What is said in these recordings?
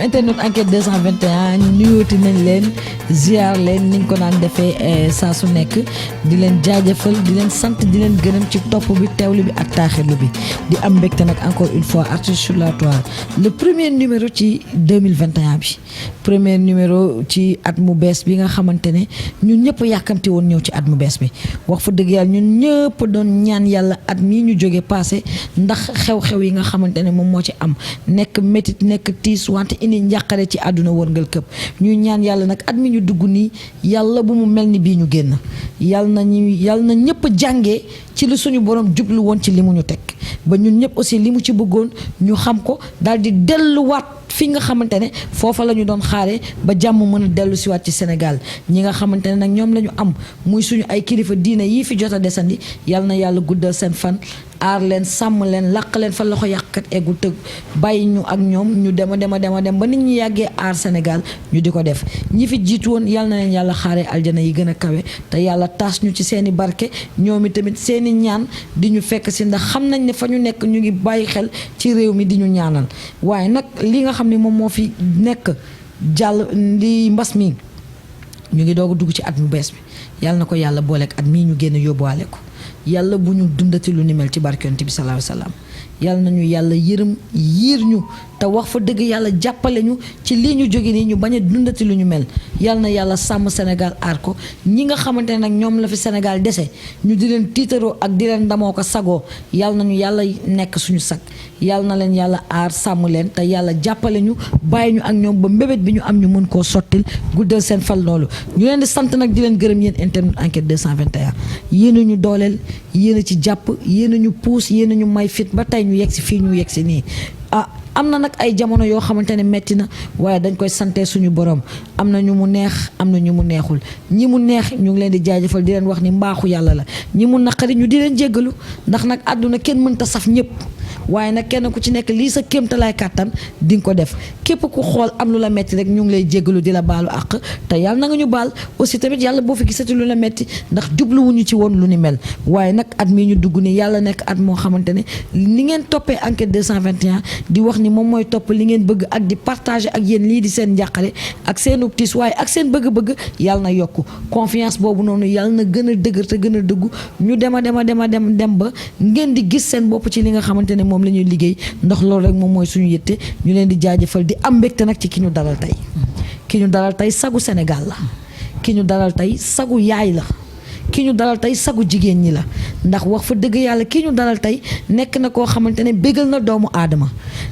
internet enquête 221 nuyooti nañ leen ziar leen niñ ko daan defee saa su nekk di leen jaajëfal di leen sant di leen gërëm ci topp bi teewlu bi ak taaxirlu bi di am mbégte nag encore une fois Artistes sur la Toile le premier numéro ci 2021 bi premier numéro ci at mu bees bi nga xamante ne ñun ñëpp yàkkamti woon ñëw ci at mu bees bi wax fa dëgg yàlla ñun ñëpp doon ñaan yàlla at mii ñu jóge passé ndax xew-xew yi nga xamante ne moom moo ci am nekk métit nekk tiis wante indi njàqare ci àdduna wërngal këpp ñuy ñaan yàlla nag at mi ñu dugg nii yàlla bu mu mel ni bii ñu génn yàlla na ñëpp jàngee ci li suñu borom jublu woon ci li mu ñu teg ba ñun ñëpp aussi li mu ci bëggoon ñu xam ko daal di delluwaat fi nga xamante ne foofa la ñu doon xaaree ba jàmm mën a dellu siwaat ci Sénégal ñi nga xamante ne nag ñoom la ñu am muy suñu ay kilifa diine yii fi jot a desandi yàlla na yàlla guddal seen fan aar leen sàmm leen làq leen fa loxo yàqkat eggul tëgg bàyyi ñu ak ñoom ñu dem ba nit ñi yàggee aar Sénégal ñu di ko def ñi fi jiitu woon yàlla na leen yàlla xaaree aljana yi gën a kawe te yàlla taas ñu ci seeni barke ñoom tamit seeni ñaan di ñu fekk si ndax xam nañ ne fa ñu nekk ñu ngi bàyyi xel ci réew mi di ñu ñaanal waaye nag li nga xam ne moom moo fi nekk jàll li mbas mi ñu ngi doog a dugg ci at mu bees bi yàlla na ko yàlla booleeg at mii ñu génn yóbbuwaale ko yàlla bu ñu dundati lu ni mel ci barke Yonent bi sallallahu alayhi wasallam yàlla nañu yàlla yërëm yiir ñu te wax fa dëgg yàlla jàppale ñu ci lii ñu jóge nii ñu bañ a dundati lu ñu mel yàlla na yàlla sàmm Sénégal aar ko ñi nga xamante ne nag ñoom la fi Sénégal dese ñu di leen tiitaroo ak di leen ndamoo ko sagoo yàlla nañu yàlla nekk suñu sag yàlla na leen yàlla aar sàmm leen te yàlla jàppale ñu bàyyi ñu ak ñoom ba mbébét bi ñu am ñu mën koo sottil guddal seen fal loolu ñu leen di sant nag di leen gërëm yéen internet enquête 221 yéen a ñu dooleel yéen a ci jàpp yéen a ñu puus yéen a ñu may fit ba tey ñu yegg si fii ñu yegg si nii am na nag ay jamono yoo xamante ne metti na waaye dañ koy sante suñu borom am na ñu mu neex am na ñu mu neexul ñi mu neex ñu ngi leen di jaajëfal di leen wax ni mbaaxu yàlla la ñi mu naqari ñu di leen jéggalu ndax nag àdduna kenn mënta saf ñëpp waaye nag kenn ku ci nekk lii sa kéemtalaay kàttan di nga ko def képp ku xool am lu la metti rek ñu ngi lay jéggalu di la baalu àq te yàlla na nga ñu baal aussi tamit yàlla boo fi gisati lu la metti ndax jubluwuñu ci woon lu ni mel waaye nag at mii ñu dugg ni yàlla nekk at moo xamante ne ni ngeen toppee enquête 221 di wax ni moom mooy topp li ngeen bëgg ak di partager ak yéen lii di seen njàqare ak seen tiis waaye ak seen bëgg-bëgg yàlla na yokku confiance boobu noonu yàlla na gën a dëgër te gën a dëggu ñu dem ba ngeen di gis seen bopp ci li nga xamante ne moom la ñuy liggéey ndax loolu rek moom mooy suñu yëtte ñu leen di jaajëfal di am mbégte nag ci ki ñu dalal tey ki ñu dalal tey sagu Sénégal la ki ñu dalal tey sagu yaay la ki ñu dalal tey sagu jigéen ñi la ndax wax fa dëgg yàlla ki ñu dalal tey nekk na koo xamante ne bégal na doomu aadama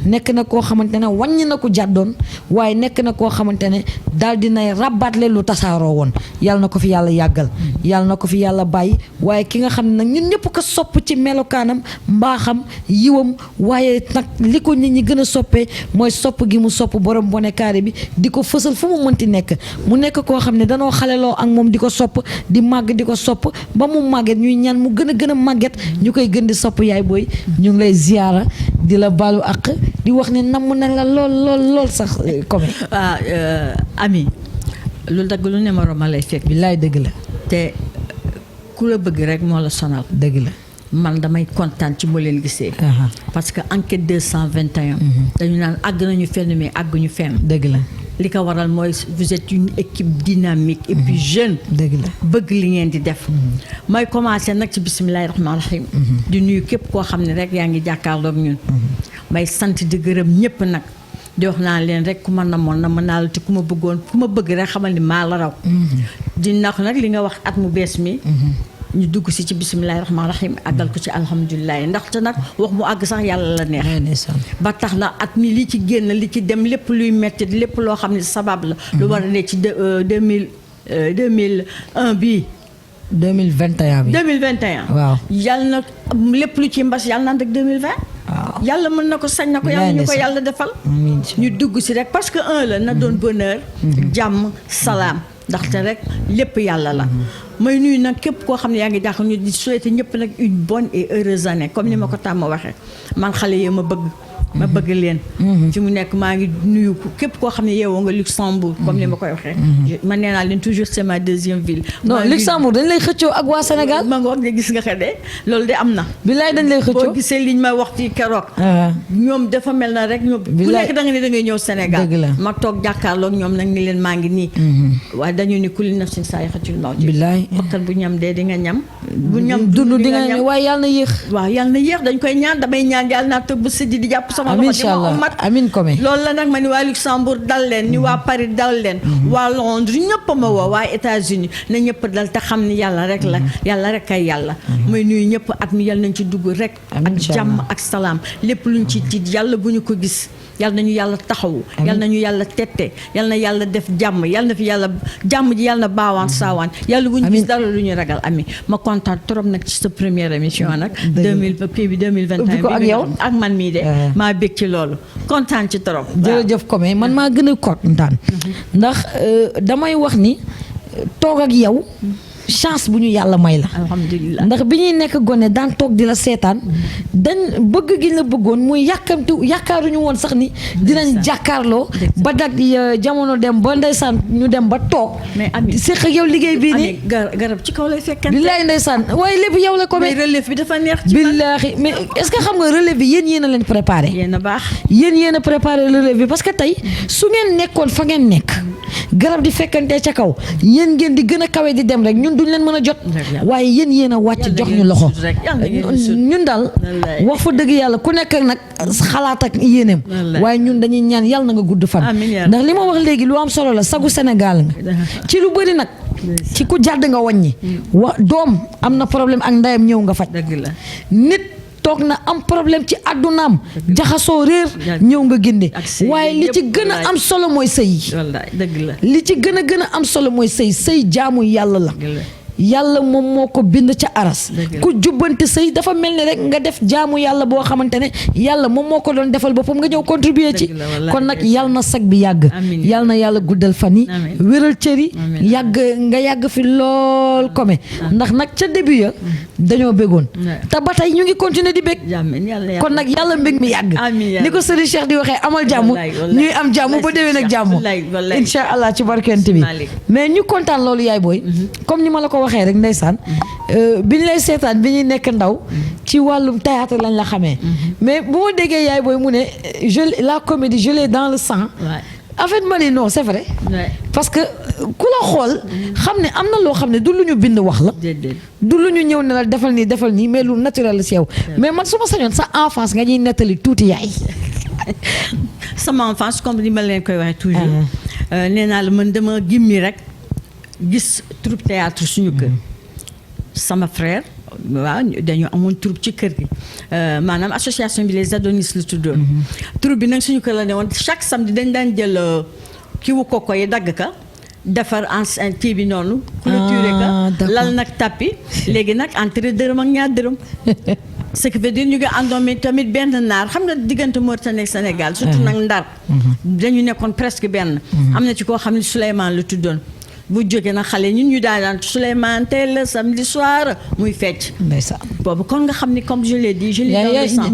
nekk na koo xamante ne wàññi na ko jàddoon waaye nekk na koo xamante ne daal dinay rabaatle lu tasaaroo woon yàlla na ko fi yàlla yàggal yàlla na ko fi yàlla bàyyi waaye ki nga xam ne nag ñun ñëpp ko sopp ci melokaanam mbaaxam yiwam waaye nag li ko nit ñi gën a soppee mooy sopp gi mu sopp borom bonekaare bi di ko fësal fu mu mënti nekk mu nekk koo xam ne danoo xaleloo ak moom di ko sopp di màgg di ko sopp ba mu màgget ñuy ñaan mu gën a màgget ñu koy gën di sopp yaay booy ñu ngi lay ziyaara di la baalu ak di wax ne namm na la lool sax comme ami lu dagg lu ne ma lay fekk billaay dëgg la te ku la bëgg rek moo la sonal dëgg la man damay kontaan ci moo leen gisee parce que enquête 221 dañu naan àgg nañu fenn mais àgguñu fenn dëgg la li ko waral mooy vous êtes une équipe dynamique et puis jeune dëgg la bëgg li ngeen di def mooy commencé nag ci bisimilahi rahmaani rahim di nuyu képp koo xam ne rek yaa ngi jàkkaarloog ñun may sant di gërëm ñëpp nag di wax naa leen rek ku ma namoon na ma naa la te ku ma bëggoon ku ma bëgg rek xamal ni maa la raw di nax nag li nga wax at mu bees mi ñu dugg si ci bisimilahi rahmaani rahim àggal ko ci alhamdulilah ndaxte nag wax mu àgg sax yàlla la neex ba tax na at mi li ci génn li ci dem lépp luy metti lépp loo xam ne sabab la lu war a ne ci 2001 bii 2021 bi 2021 waaw yàlla na lépp lu ci mbas yàlla na ànd ak 2020 waaw yàlla mën na ko sañ na ko yàlla ñu ko yàlla defal ñu dugg si rek parce que la na doon bonheur jàmm salaam ndaxte rek lépp yàlla la may nuyu nag képp koo xam ne yaa ngi jàkk ñu di souhaiter ñëpp nag une bonne et heureuse année comme ni ma ko tàmm waxee man xale yi ma bëgg ma bëgg leen. fi mu nekk maa ngi nuyu képp koo xam ne yeewoo nga Luxembourg comme ni ma koy waxee. man nee naa leen toujours c'est ma deuxième ville. non Luxembourg dañ lay xëccoo ak waa Sénégal. ma nga wax ne gis nga ko de loolu de am na. bilaay dañ lay xëccoo boo gisee liñ ma wax ci keroog. ñoom dafa mel na rek ñoom. ku nekk da nga ne da ngay ñëw Sénégal. dëgg la ma toog jàkkaarloog ñoom nag ni leen maa ngi nii. waaye dañu ni kulli nafsin zaa'iqatul mawt. bilaay bakkan bu ñam dee di nga ñam. bu ñam dund di nga ñam waaye yàlla na yéex. waaw yàlla na yéex dañ koy ñaan damay ñaan yàlla naa tëb bu sëddi di jàpp sama amiin loxo di ma mat amiin comme loolu la nag ma ni waa Luxembourg dal leen ni waa Paris dal leen waa Londres ñëpp ma woo waa États-Unis na ñëpp dal te xam ni yàlla rek la yàlla rek kay yàlla muy nuyu ñëpp at mi yàlla nañ ci dugg rek ak jàmm ak salaam lépp luñ ci tiit yàlla bu ñu ko gis yàlla nañu yàlla taxawu yàlla nañu yàlla tette yàlla na yàlla def jàmm yàlla na fi yàlla jàmm ji yàlla na baawaan saawaan yàlla bu ñu gis dara lu ñu ragal ami ma kontaan trop nag ci sa première émission nag 2021 ubbi ko ak yow ak man mii de maa bég ci loolu kontaan ci trop jërëjëf comme man maa gën a kontaan ndax damay wax ni toog ak yow chance bu ñu yàlla may la alhamdulilah ndax bi ñuy nekk gone daan toog di la seetaan dañ bëgg gi la bëggoon muy yaakaaruñu woon sax ni dinañ jàkkaarloo ba dag jamono dem ba ndeysaan ñu dem ba toog séq ak yow liggéey bii nii garab ci kaw lay fekkante billaay ndeysaan waaye lépp yow la ko mais relève bi dafa neex ci billaahi mais est-ce que xam nga relève bi yéen a leen préparé yéen a baax yéen a préparé relève bi parce que tey su ngeen nekkoon fa ngeen nekk garab di fekkante ca kaw yéen ngeen di gën a kawe di dem rek ñun duñ leen mën a jot waaye yéen a wàcc jox ñu loxo ñun daal wax fa dëgg yàlla ku nekk nag xalaat ak yéeneem waaye ñun dañuy ñaan yàlla na nga gudd fan ndax li ma wax léegi lu am solo la sagu Sénégal nga ci lu bëri nag ci ku jàdd nga wàññi doom am na problème ak ndeyam ñëw nga faj nit toog na am problème ci àddunaam jaxasoo réer ñëw nga ginde waaye li ci gën a am solo mooy sëy li ci gën a am solo mooy sëy jaamu yàlla la yàlla moom moo ko bind ca aras ku jubbante sëy dafa mel ni rek nga def jaamu yàlla boo xamante ne yàlla moom moo ko doon defal boppam nga ñëw contribuer ci kon nag yàlla na sag bi yàgg yàlla na yàlla guddal fan yi wéral cër yi yàgg fi lool comme ndax nag ca début ya dañoo béggoon te ba tey ñu ngi continuer di bég kon nag yàlla mbég mi yàgg ni ko Serigne Cheikh di waxee amal jàmm ñuy am jàmm ba déwén ak jàmm insha allah ci barkent bi mais ñu kontaan loolu yaay booy comme ni ma la ko waxee rek ndeysaan bi ñu lay seetaan bi ñuy nekk ndaw ci wàllum théâtre lañ la xamee mais bu ma déggee yaay booy mu ne la comédie je l'ai dans le sang en fait ma ne non c'est vrai parce que ku la xool xam ne am na loo xam ne du lu ñu bind wax la du lu ñu ñëw ne la defal nii mais lu naturel la si yow mais man su ma sañoon sa enfance nga ñuy nettali tuuti yaay sama enfance comme ni ma leen koy waxee toujours nee naa la man dama gimmi rek gis troupe théâtre suñu kër sama frère waaw dañu amoon troupe ci kër gi maanaam association bi les Adonis la tuddoon troupe bi nag suñu kër la ne woon chaque samedi dañ daan jël kii wu koko yi dagg ka defar en kii bi noonu clôturé ka lal nag tapis léegi nag entrée dërëm ak ñaar dërëm ce qui veut dire ñu ngi àndoon tamit benn naar xam nga diggante Mauritanie ak Sénégal surtout nag Ndar dañu nekkoon presque benn am na ci koo xam ne Souleymane la tuddoon bu jógee nag xale ñun ñu daan Souleymane teel la samedi soir muy fecc ndeysaan boobu kon nga xam ni comme je l'ai dit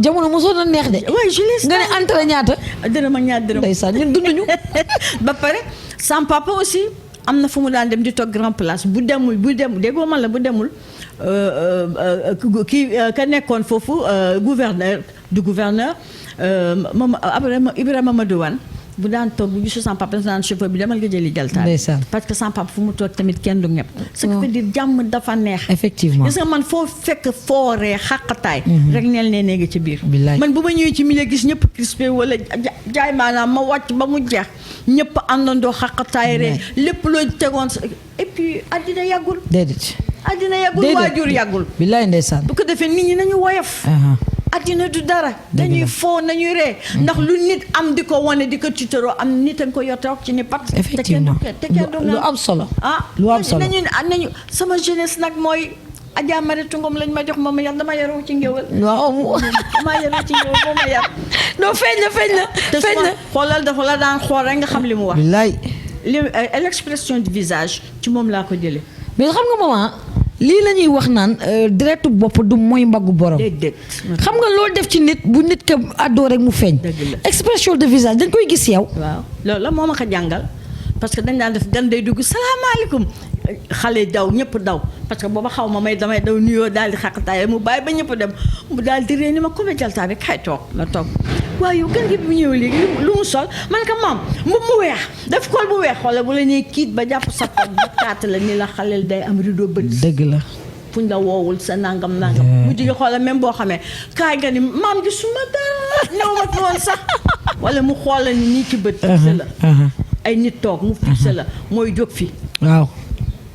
jamono mosoon na neex de oui je l'ai nga ne entrée ñaata dërëm ak ñaar dërëm ndeysaan ñun dunduñu ba pare sam papa aussi am na fu mu daan dem di toog grand place bu demul déggoo man la bu demul kii ka nekkoon foofu gouverneur moom Ibrahima Madou Wane bu daan toog bu gisu sama papa daan chauffeur bi demal nga jëli jaltaal parce que sama papa fu mu toog tamit kenn du ñëpp ce qui veut dire jàmm dafa neex effectivement gis nga man foo fekk fooree xàqataay rek neel nee nga ci biir man bu ma ñëwee ci milieu gis ñëpp crispé wala jaay maanaam ma wàcc ba mu jeex ñëpp àndandoo xàqataay rek lépp loo tegoon et puis àddina yàggul àddina yàggul waajur yàggul billaay ndeysaan bu ko defee nit ñi nañu woyof àddina du dara dañuy foo nañuy ree ndax lu nit am di ko wane di ko tiitaroo am nit a nga ko yotoog ci ni pat effectivement lu am solo lu am solo nañu sama jeunesse nag mooy Adja Maritou Ngom lañ ma jox moom yar dama yaroo ci ngéwël waaw dama yaroo ci ngéwël boo ma yar non feeñ na xoolal dafa la daan xool rek nga xam li mu wax billaay l'expression du visage ci moom laa ko jëlee mais xam nga maman lii la ñuy wax naan deretu bopp du mooy mbaggu borom. déedéet. xam nga loolu def ci nit bu nit ka àddoo rek mu feeñ. Dëgg la. expression de visage dañ koy gis yow. waaw loolu la moo ma ko jàngal parce que dañ daan def gan day dugg salaamaaleykum xale daw ñëpp daw parce que booba xaw ma may damay daw nuyoo daal di xàqtaay mu bàyyi ba ñëpp dem mu daal di ree ni ma ko jaltaa bi kay toog ma toog waaye yow gan gi bu ñëwee léegi lu mu sol man ka maam mu weex def kool bu weex wala bu la ñuy kiit ba jàpp sa pot ba kaat la ni la xaleel day am rideau bët. dëgg la. fuñ la woowul sa nangam. mu jigi xoola même boo xamee kaay nga ni maam gi suma dara ñëw ma fi woon sax wala mu xoola ni nii ci bët fixe la ay nit toog mu fixe la mooy jóg fi waaw.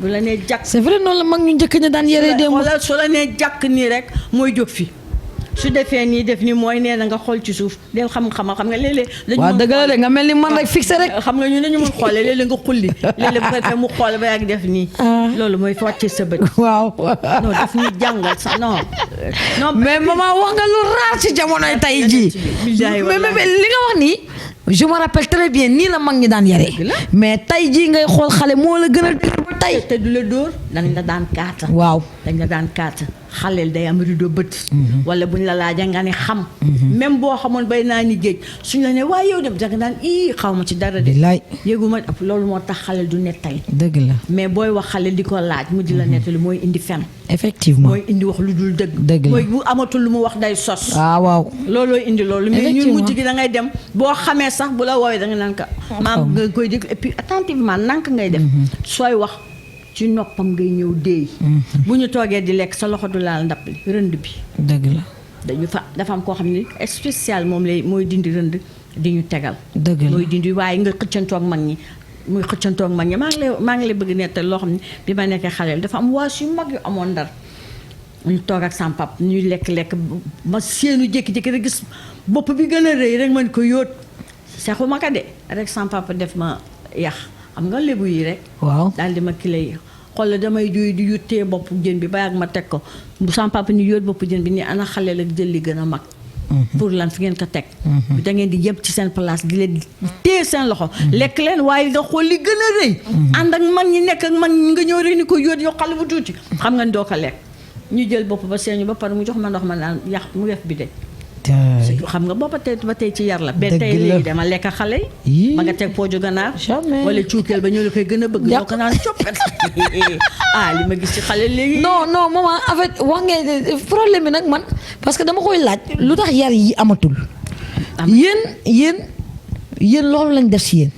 bu la nee jàkk c'est vrai noonu la mag ñu njëkk ña daan yore démb. wala su la nee jàkk nii rek mooy jóg fi su defee nii def ni mooy nee na nga xool ci suuf del xam nga léeg-léeg dañu waaw dëgg la de nga mel ni man rek fixé rek. xam nga ñu dañu mën xoolee léeg-léeg nga xulli léeg-léeg bu ko defee mu xool ba yàgg def nii loolu mooy wàcce sa bët. waaw. non daf ñuy jàngal sax non mais maman wax nga lu raar ci jamonoy tay jii. mais li nga wax nii je me rappelle très bien nii la mag ñi daan yare mais tay jii ngay xool xale moo la gën a déglu ba tay. te du la dóor dañ la daan kaata. waaw dañ la daan kaata xaleel day am rido bët. wala buñ la laajee nga ne xam. même boo xamoon bay naa ni géej suñ la ne waaye yow dem danga naan xaw ma ci dara de. billaay yéeguma loolu moo tax xaleel du nettali. dëgg la. mais booy wax xaleel di ko laaj mu di la nettali mooy indi fen. effectivement mooy indi wax lu dul dëgg. dëgg la mooy bu amatul lu mu wax day sos. waaw. looloo indi loolu. mais ñun mujj gi da ngay dem boo xamee sax bu la woowee da nga naan ka maam nga koy dégg et puis attentivement nank ngay def. sooy wax ci noppam ngay ñëw déey. bu ñu toogee di lekk sa loxo du laal ndab li rënd bi. dëgg la. dafa am koo xam ne spécial moom lay mooy dindi rënd di ñu tegal. dëgg la mooy dindi waaye nga xëccantoo ak mag ñi. muy xëccantoo ak mag ñi maa ngi lay bëgg nettal loo xam ne bi ma nekkee xaleel dafa am waas yu mag yu amoon Ndar. ñu toog ak sama pap ñuy lekk ma seenu jékki-jékki rek gis bopp bi gën a rëy rek man ko yóot seexu ma ka de rek sama pap def ma yax xam nga lébu yi rek. waaw daal di ma kilay xool damay juy di yuttee bopp jën bi ba yàgg ma teg ko bu sama papa ni yóot bopp jën bi ni ana xaleel ak jël li gën a mag. pour lan fi ngeen ko teg. da ngeen di yem ci seen place di leen téye seen loxo. lekk leen waaye nga xool li gën a rëy. ànd ak mag ñi nekk ak mag ñi nga ñëw rek ni ko yóot yow xale bu tuuti xam nga ni doo ko lekk. ñu jël bopp ba seeñu ba pare mu jox ma ndox ma naan yàq mu def bi de. xam nga boppa tey ba tey ci yar la. ba tey léegi dama lekk xale yi. ma nga teg pooju ganaar. wala cuukeel ba ñëw la koy gën a bëgg. doo ko naan coppet li ma gis ci xale léegi. non maman en fait wax nga problème bi nag man parce que dama koy laaj lu tax yar yi amatul. yéen loolu lañ def si yéen.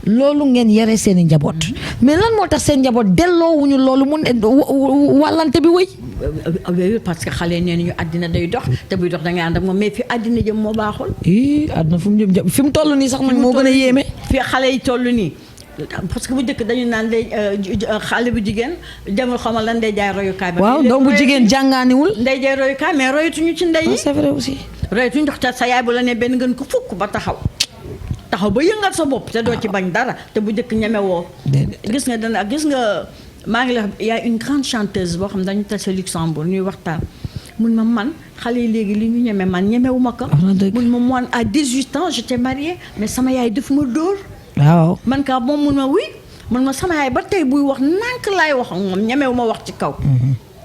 loolu ngeen yare seen i njaboot. mais lan moo tax seen njaboot delloowuñu loolu mun wàllante bi wëy. parce que xale nee nañu àddina day dox te buy dox da ngay ànd ak moom mais fi àddina jëm moo baaxul. àddina fu mu jëm fi mu toll nii sax man moo gën a yéeme. fi xale yi toll nii parce que bu njëkk dañu naan day xale bu jigéen demul xamal lan day jaay royukaay. waaw doom bu jigéen jàngaaniwul. nday jaay royukaay mais royatuñu ci ndey yi. c'est vrai aussi. royatuñu dox te sa yaay bu la ne benn ngeen ko fukk ba taxaw ba yëngal sa bopp te doo ci bañ dara te bu njëkk ñeme woo. gis nga maa ngi la y a une grande chanteuse boo xam ne dañu tase Luxembourg ñuy waxtaan mun ma man xale yi léegi li ñu ñeme man ñemewu ma ko. mun ma man à 18 ans j'étais mariée mais sama yaay daf ma dóor. waaw man ka moom mun ma oui mun ma sama yaay ba tey buy wax nànk laay wax ak moom ñemewu ma wax ci kaw.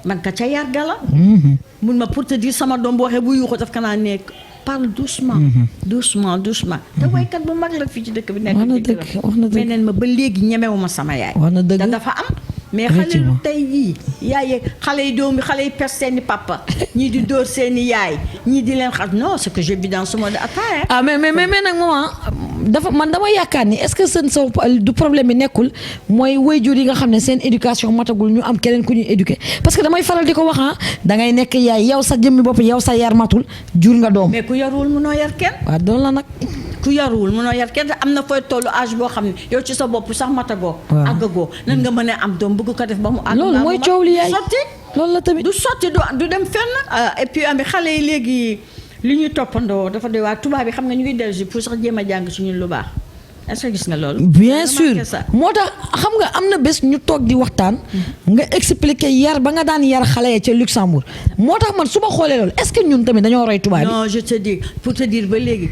man ka ca yar gala. mun ma pour te dire sama doom bu waxee bu yuuxu daf ka naa nekk. parle doucement. doucement. te waykat bu mag la fii ci dëkk bi nekk. wax na dëgg mais neen ma ba léegi ñemewu ma sama yaay. wax na dëgg te dafa am. mais xale lu tey yii yaay xale yi doom bi xale yi pes seeni papa ñii di dóor seeni yaay ñii di leen xam non c'est que je vis dans ce monde attends. mais nag maman dafa man dama yaakaar ni est-ce que seen saw du problème bi nekkul mooy waajur yi nga xam ne seen éducation matagul ñu am keneen ku ñuy éduquer parce que damay faral di ko wax da ngay nekk yaay yow sa jëmmi bopp yow sa yar matul jur nga doom. mais ku yaruwul mënoo yar kenn. waaw doon la nag. ku yaruwul mënoo yar kenn te am na fooy tollu âge boo xam ne yow ci sa bopp sax matagoo. waaw àggagoo nan nga mën a am doom bëgg ko def ba mu. àgg loolu mooy coow li yaay sotti. loolu la tamit du sotti du dem fenn. et puis am xale yi léegi li ñuy toppandoo dafa doy waa tubaab yi xam nga ñu ngi dellu si pour sax jéem a jàng suñu lu baax est-ce que gis nga loolu. bien sûr moo tax xam nga am na bés ñu toog di waxtaan. nga expliquer yar ba nga daan yar xale ya ca Luxembourg moo tax man su ma xoolee loolu est-ce que ñun tamit dañoo roy tubaab yi. non je te dis pour te dire ba léegi.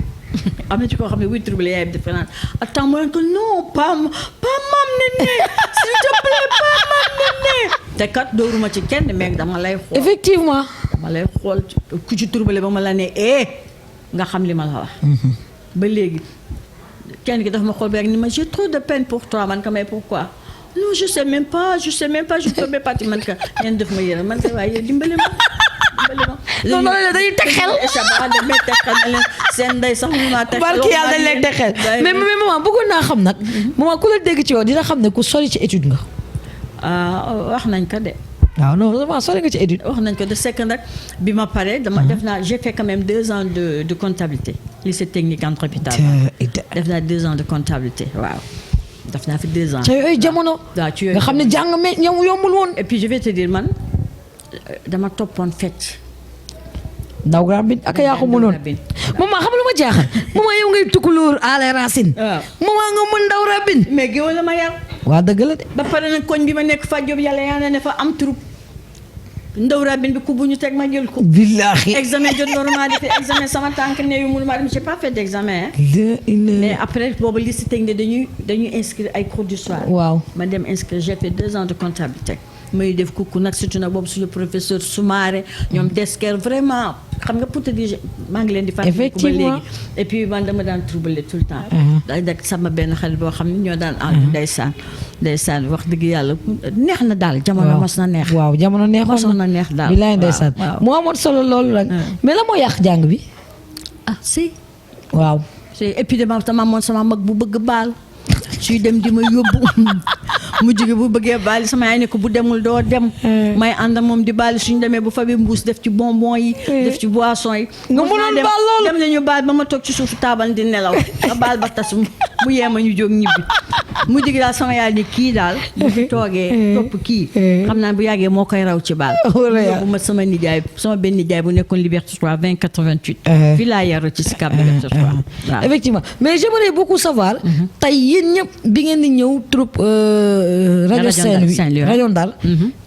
am na ci koo xam ne wuy trouble yaay bi defe naan attends mooy que non pas mam Néné s'il te plaît pas mam Néné te kat dóoruma ci kenn mais dama lay xool. effectivement. dama lay xool ku ci turbale ba ma la ne nga xam li ma la wax. ba léegi kenn ki dafa ma xool ba rek ni ma j'ai trop de peine pour toi man ka mais pourquoi. non je sais même pas je ne peux même pas ci man ka ngeen def ma yërëm man ka waaye dimbali ma. non non dañuy teg xel. damay teg xel ne leen seen ndey sax mu ma teg xel. barki yàlla dañ lay teg xel mais maman bëggoon naa xam nag. maman ku la dégg ci yow dina xam ne ku sori ci étude nga. wax nañ ko de. waaw non vraiment sori nga ci étude. wax nañ ko de c'est que nag bi ma paree dama def naa j'ai fait quand même 2 ans de comptabilité lycée technique entreprenariat. def naa 2 ans de comptabilité waaw. def naa fi 2 ans. ca yooyu jamono. waaw ci yooyu nga xam ne jàng me ñoom yombul woon. et puis je vais te dire man dama toppoon fecc. ndaw rabin ak yaa ko mënoon. maman xam lu ma jaaxal. maman yow ngay tukulóor à la racine. waaw maman nga mën ndaw rabin. mais géwél la ma yar. waa dëgg la de. ba pare nag koñ bi ma nekk fa Diop yàlla yaa ne fa am troupe. ndaw rabin bi ku bu ñu teg ma jël ko. billaahi. examen jot normalité examen sama tànk ne yu mënuma dem j'ai pas fait d'examen. mais après boobu lycée technique dañuy inscrire ay cours du soir. waaw ma dem inscrire j'ai fait 2 ans de comptabilité. may def kooku nag surtout nag boobu suñu professeur Soumaré ñoom Desker vraiment xam nga pour te dire maa ngi leen di fàttali ko ba léegi et puis man dama daan troubler tout le temps day dak sama benn xarit boo xam ne ñoo daan ànd ndeysaan wax dëgg yàlla neex na daal jamono mos na neex waaw jamono neexoon na neex daal bilaay ndeysaan moo amoon solo loolu rek mais la moo yàq jàng bi si waaw et puis dama amoon sama mag bu bëgg baal suy dem di ma yóbbu mu jóge bu bëggee baali sama yaay ne ko bu demul doo dem may ànd moom di baali suñu demee bu fabi mbuus def ci bonbon yi def ci boisson yi nga mënoon baal loolu dem nañu baal ba ma toog ci suufu taabal di nelaw nga baal ba tas mu yeema ñu jóg ñibbi mu jóge daal sama yaay ni kii daal bu fi toogee topp kii xam naa bu yàggee moo koy raw ci baal yóbbu ma sama nijaay sama benn nijaay bu nekkoon Liberté 3 2088 fii laa yaru ci Sicap Liberté 3 waaw effectivement mais j'aimerais beaucoup savoir tey yéen ñëpp bi ngeen di ñëw troupe rajo Saint-Louis rajo Ndar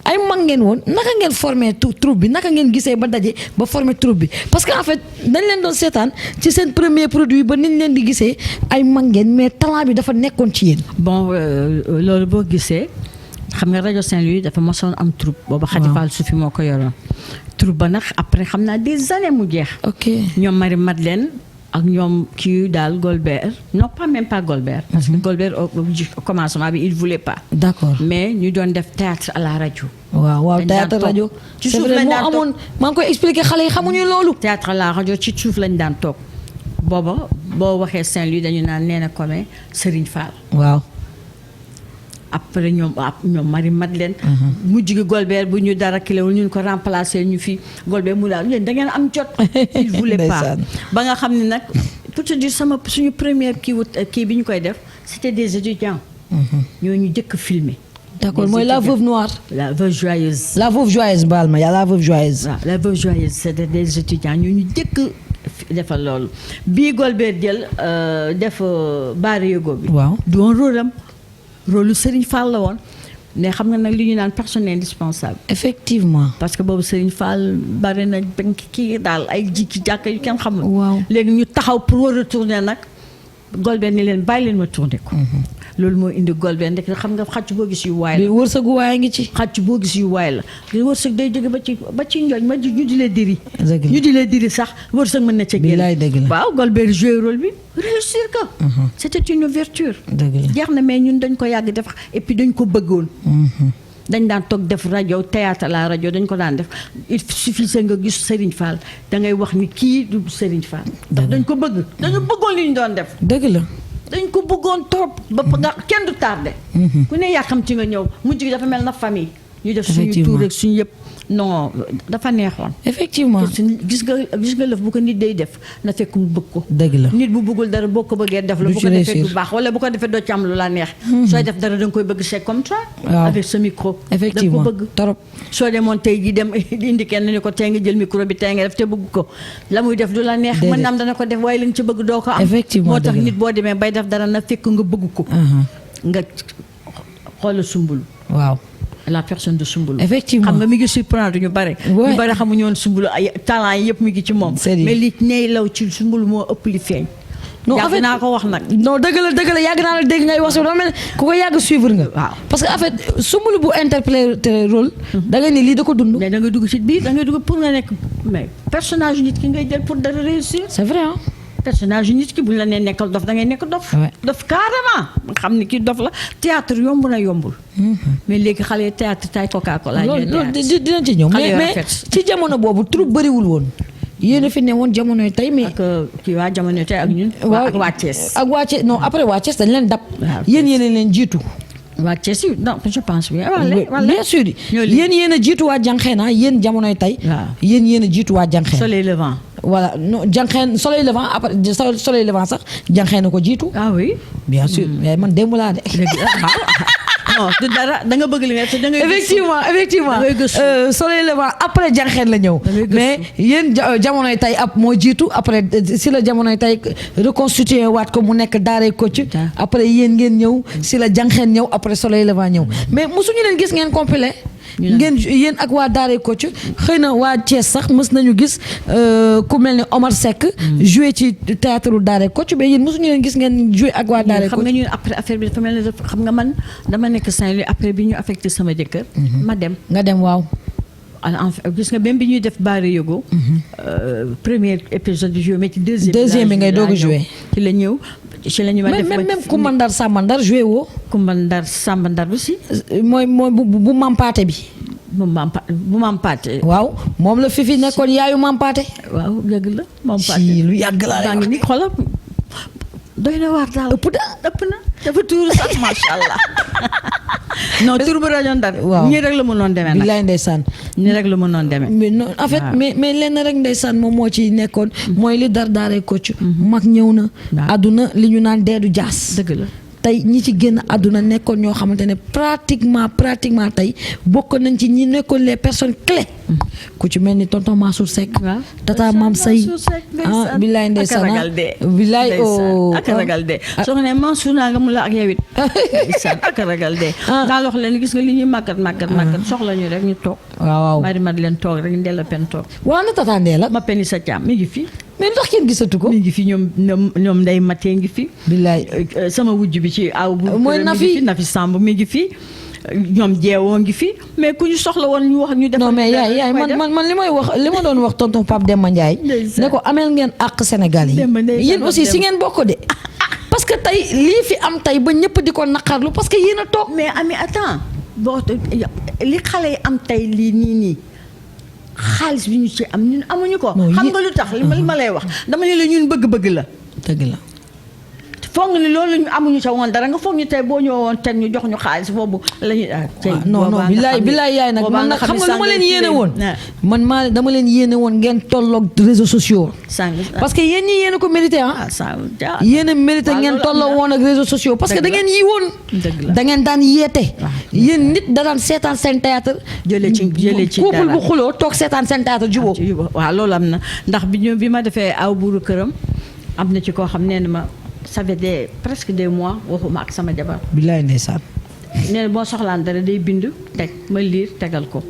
ay mag ngeen woon naka ngeen formé troupe bi naka ngeen gisee ba daje ba formé troupe bi parce que en fait dañ leen doon seetaan ci seen premier produit ba niñ leen di gisee ay mag ngeen mais talent bi dafa nekkoon ci yéen. bon loolu boo gisee xam nga rajo Saint-Louis dafa mosoon am troupe booba Khady Fall Soufi moo ko yoroon troupe ba nag après xam naa des années mu jeex. ok ñoom Marie Madeleine ak ñoom kii daal Golbert non pas même pas Golbert. parce que Golbert au commencement bi il voulait pas. d'accord mais ñu doon def théâtre à la rajo. waaw théâtre rajo. ci suuf lañ daan toog maa ngi koy expliquer xale yi xamuñu loolu. théâtre à la rajo ci suuf lañ daan toog booba boo waxee Saint-Louis dañu naan nee na comme Serigne Fall. waaw. après ñoom Marie Madeleine. mujj gi Golbert bu ñu dara kilewul ñu ko remplacer ñu fi Golbert mu daal yéen da ngeen am jot. il voulait pas ba nga xam ne nag pour te dire suñu première kii bi ñu koy def c'était des étudiants. ñoo ñu jëkk filmer. d'accord mooy la veuve noire. la veuve joyeuse. la veuve joyeuse baal ma y a la veuve joyeuse. waaw la veuve joyeuse c'était des étudiants ñoo ñu jëkk defal loolu bii Golbert jël def Baara Yego bi. waaw du woon rôle am rôle lu Serigne Fall la woon mais xam nga nag li ñu naan personne indispensable. effectivement. parce que boobu Serigne Fall bari na kii daal ay jikki jàkka yu kenn xamul. waaw léegi ñu taxaw pour war a tourner nag Golbert ni leen bàyyi leen ma tourner ko. loolu moo indi Golbert ndek xam nga xàcc boo gis yu waay la. wërsëgu waay ngi ci. xàcc boo gis yu waay la wërsëg day jóge ba ci njooñ ma ñu di lee diri. dëgg la ñu di lee diri sax wërsëg mën na ca génn. bilaay dëgg la waaw Golbert joué rôle bi réussir ko. c'était une ouverture. dëgg la jeex na mais ñun dañ ko yàgg def et puis dañ ko bëggoon. dañ daan toog def rajo théâtre la rajo dañ ko daan def il suffisait nga gis Serigne Fall da ngay wax ni kii du Serigne Fall. ndax dañ ko bëgg dañu bëggoon li ñu doon def. dëgg la. dañ ko bëggoon trop ba nga kenn du tardé. ku ne yàkkam ci nga ñëw mujj gi dafa mel na famille. ñu def suñu tour rek suñu yëpp non dafa neexoon. effectivement gis nga lëf bu ko nit day def na fekk mu bëgg ko. dëgg la nit bu bëggul dara boo ko bëggee def la bu ko defee du baax wala bu ko defee doo ci am lu la neex. sooy def dara da nga koy bëgg c'est comme ça. waaw avec ce micro. effectivement da nga ko bëgg trop. soo demoon tey jii dem indi kenn ni ko tey nga jël micro bi tey nga def te bëgg ko la muy def du la neex. mën na am dana ko def waaye li nga ci bëgg doo ko am. effectivement moo tax nit boo demee bay def dara na fekk nga bëgg ko. nga xoolal Sumbulu. waaw. la personne de Sumbulu. effectivement xam nga mi ngi surprendre ñu bare. ñu bare xamuñu woon Sumbulu ay talent yi yëpp mi ngi ci moom. mais li ne law ci Sumbulu moo ëpp li feeñ. non en yàgg fait naa ko wax nag. non dëgg la yàgg naa la dégg ngay wax si dama mel ku ko yàgg suivre nga. waaw parce que en fait Soumboulou bu interpréter rôle. da ngay ni lii da ko dund. mais da nga dugg ci biir da ngay dugg pour nga nekk mais personnage nit ki ngay jël pour dara réussir. c'est vrai ah. personnage nit ki bu ñu la nee nekkal dof da ngay nekk dof. Ouais. dof carrément xam ni kii dof la théâtre yomb na yombul. mais léegi xale yi théâtre tay Coca-Cola. loolu dinañ ci ñëw. xale yu mais rafet. ci jamono boobu troupe bëriwul woon. yéen a fi ne woon jamonoy tey mais. ak kii waa jamono tey ak ñun. waaw ak waa Thiès. ak waa Thiès non après waa Thiès dañ leen dab. waaw yéen leen jiitu. waa Thiès yi non je pense bien. bien sûr yéen a jiitu waa Jànqeen yéen jamonoy tey. waaw yéen a jiitu waa Jànqeen. soleil levant. voilà non Jànqeen soleil levant après soleil levant sax Jànqeen a ko jiitu. ah oui. bien sûr mais man démb laa de. non du dara da nga bëgg li nga te da ngay. effectivement da ngay gëstu. soleil levant après Jànqeen la ñëw. da ngay gëstu. mais yéen jamonoy tey ab moo jiitu après si la jamonoy tey reconstitué waat ko mu nekk daaray Kocc. après yéen ngeen ñëw si la Jànqeen ñëw après soleil levant ñëw mais mosuñu leen gis ngeen compilé. ngeen yéen ak waa daaray Kocc xëy na waa Thiès sax mës nañu gis ku mel ne Omar Seck. joué ci théâtre daaray Kocc mais yéen mosuñu leen gis ngeen joué ak waa daaray Kocc. xam nga ñun après affaire bi dafa mel ne xam nga man dama nekk Saint-Louis après bi ñu affecté sama jëkkër. ma dem. nga dem waaw. gis nga même bi ñuy def Baare Yogo. premier épisode bi joué mais ci deuxième bi ngay doog a joué. ci la ñëw ci la ñu ma def. même Kumba Ndar Samba Ndar joué woo. Kumba Ndar Samba Ndar aussi. mooy bu Mampaate bi. bu Mampaate. waaw moom la Fifi nekkoon yaayu Mampaate. waaw yàgg la Mampaate. ci lu yàgg laa daa ngi ni xoolal doy na waar daal. ëpp na dafa tuuru sax macha allah. non tur bu rajo Ndar. waaw ñii rek la mënoon demee nag. bilaay ndeysaan. ñii rek la mënoon demee. mais non en fait mais lenn rek ndeysaan moom moo ci nekkoon. mooy li daaray Kocc. mag ñëw na. àdduna li ñu naan deedu jaas. dëgg la. tey ñi ci génn àdduna nekkoon ñoo xamante ne pratiquement tey bokk nañ ci ñi nekkoon les personnes clés. ku ci mel ni tonton Mansour Seck. tata Mam Say. bilaay ndeysaan bilaay ak ragal de soo ko ne Mansour naa nga mu la ak yow it. ak ragal de. daal wax leen gis nga li ñuy màggat soxla ñu rek ñu toog. waaw Marie Madeleine toog rek Ndella Pen toog. waaw na tata Ndella. ma penni sa caam mi ngi fi. mais ndax kenn gisatu ko. mi ngi fi ñoom Ndeye Matee ngi fi. bilaay sama wujj bi ci aw bu. mooy Nafi Samb mi ngi fi. ñoom jeewoo ngi fi mais ku ñu soxla woon ñu wax ñu. defal non mais yaay man li ma doon wax tonton Pape Demba Ndiaye. ne ko ameel ngeen àq Sénégal yi. yéen aussi si ngeen bokk de. parce que tey lii fi am tey ba ñëpp di ko naqarlu parce que yéen a toog. mais ami attends boo li xale yi am tey lii nii. xaalis bi ñu ci am ñun amuñu ko. xam nga lu tax li ma lay wax dama ne la ñun bëgg-bëgg la. dëgg la. foog nga ni loolu ñu amuñu sa woon dara nga foog ñu tey boo ñëwoon teg ñu jox ñu xaalis boobu la ñuy. non bilaay yaay nag man nag xam nga lu ma leen yéene woon. dama leen yéene woon ngeen tolloog réseaux sociaux. parce que yéen ñi yéen a ko mérité yéen a mérité ngeen tolloo woon ak réseaux sociaux parce que da ngeen yi woon. da ngeen daan yeete. yéen nit da daan seetaan seen théâtre. jëlee ci dara couple bu xuloo toog seetaan seen théâtre jubóo. waaw loolu am na ndax bi ma defee aw buuru këram am na ci koo xam nee na ma. ça fait presque des mois waxuma ak sama jabar. bilaay ndeysaan. nee na boo soxlaan dara day bind teg ma liir tegal ko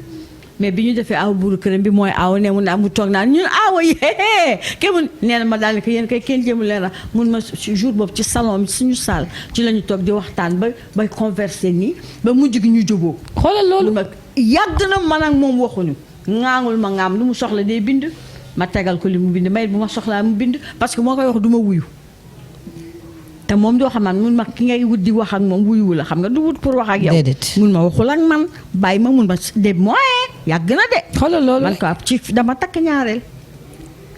mais bi ñu defee aw buuru këram bi mooy aw ne mu ne mu toog naan ñun awa yee kenn nee na ma daal ko yéen kay kenn jéemu leen mun ma jour boobu ci salon bi suñu salle ci la ñu toog di waxtaan bay converser nii ba mujj gi ñu juboo xoolal loolu ma yàgg na man ak moom waxuñu ŋaangul ma ŋaam lu mu soxla day bind ma tegal ko li mu bind may bu ma soxlaa mu bind parce que moo koy wax du ma wuyu. te moom doo xamaan mun ma ki ngay wut di wax ak moom wuyuwu la xam nga du wut pour wax ak yow. déedéet mun ma waxul ak man bàyyi ma mun ma des moyens yàgg na de. xoolal loolu man ko ci dama takk ñaareel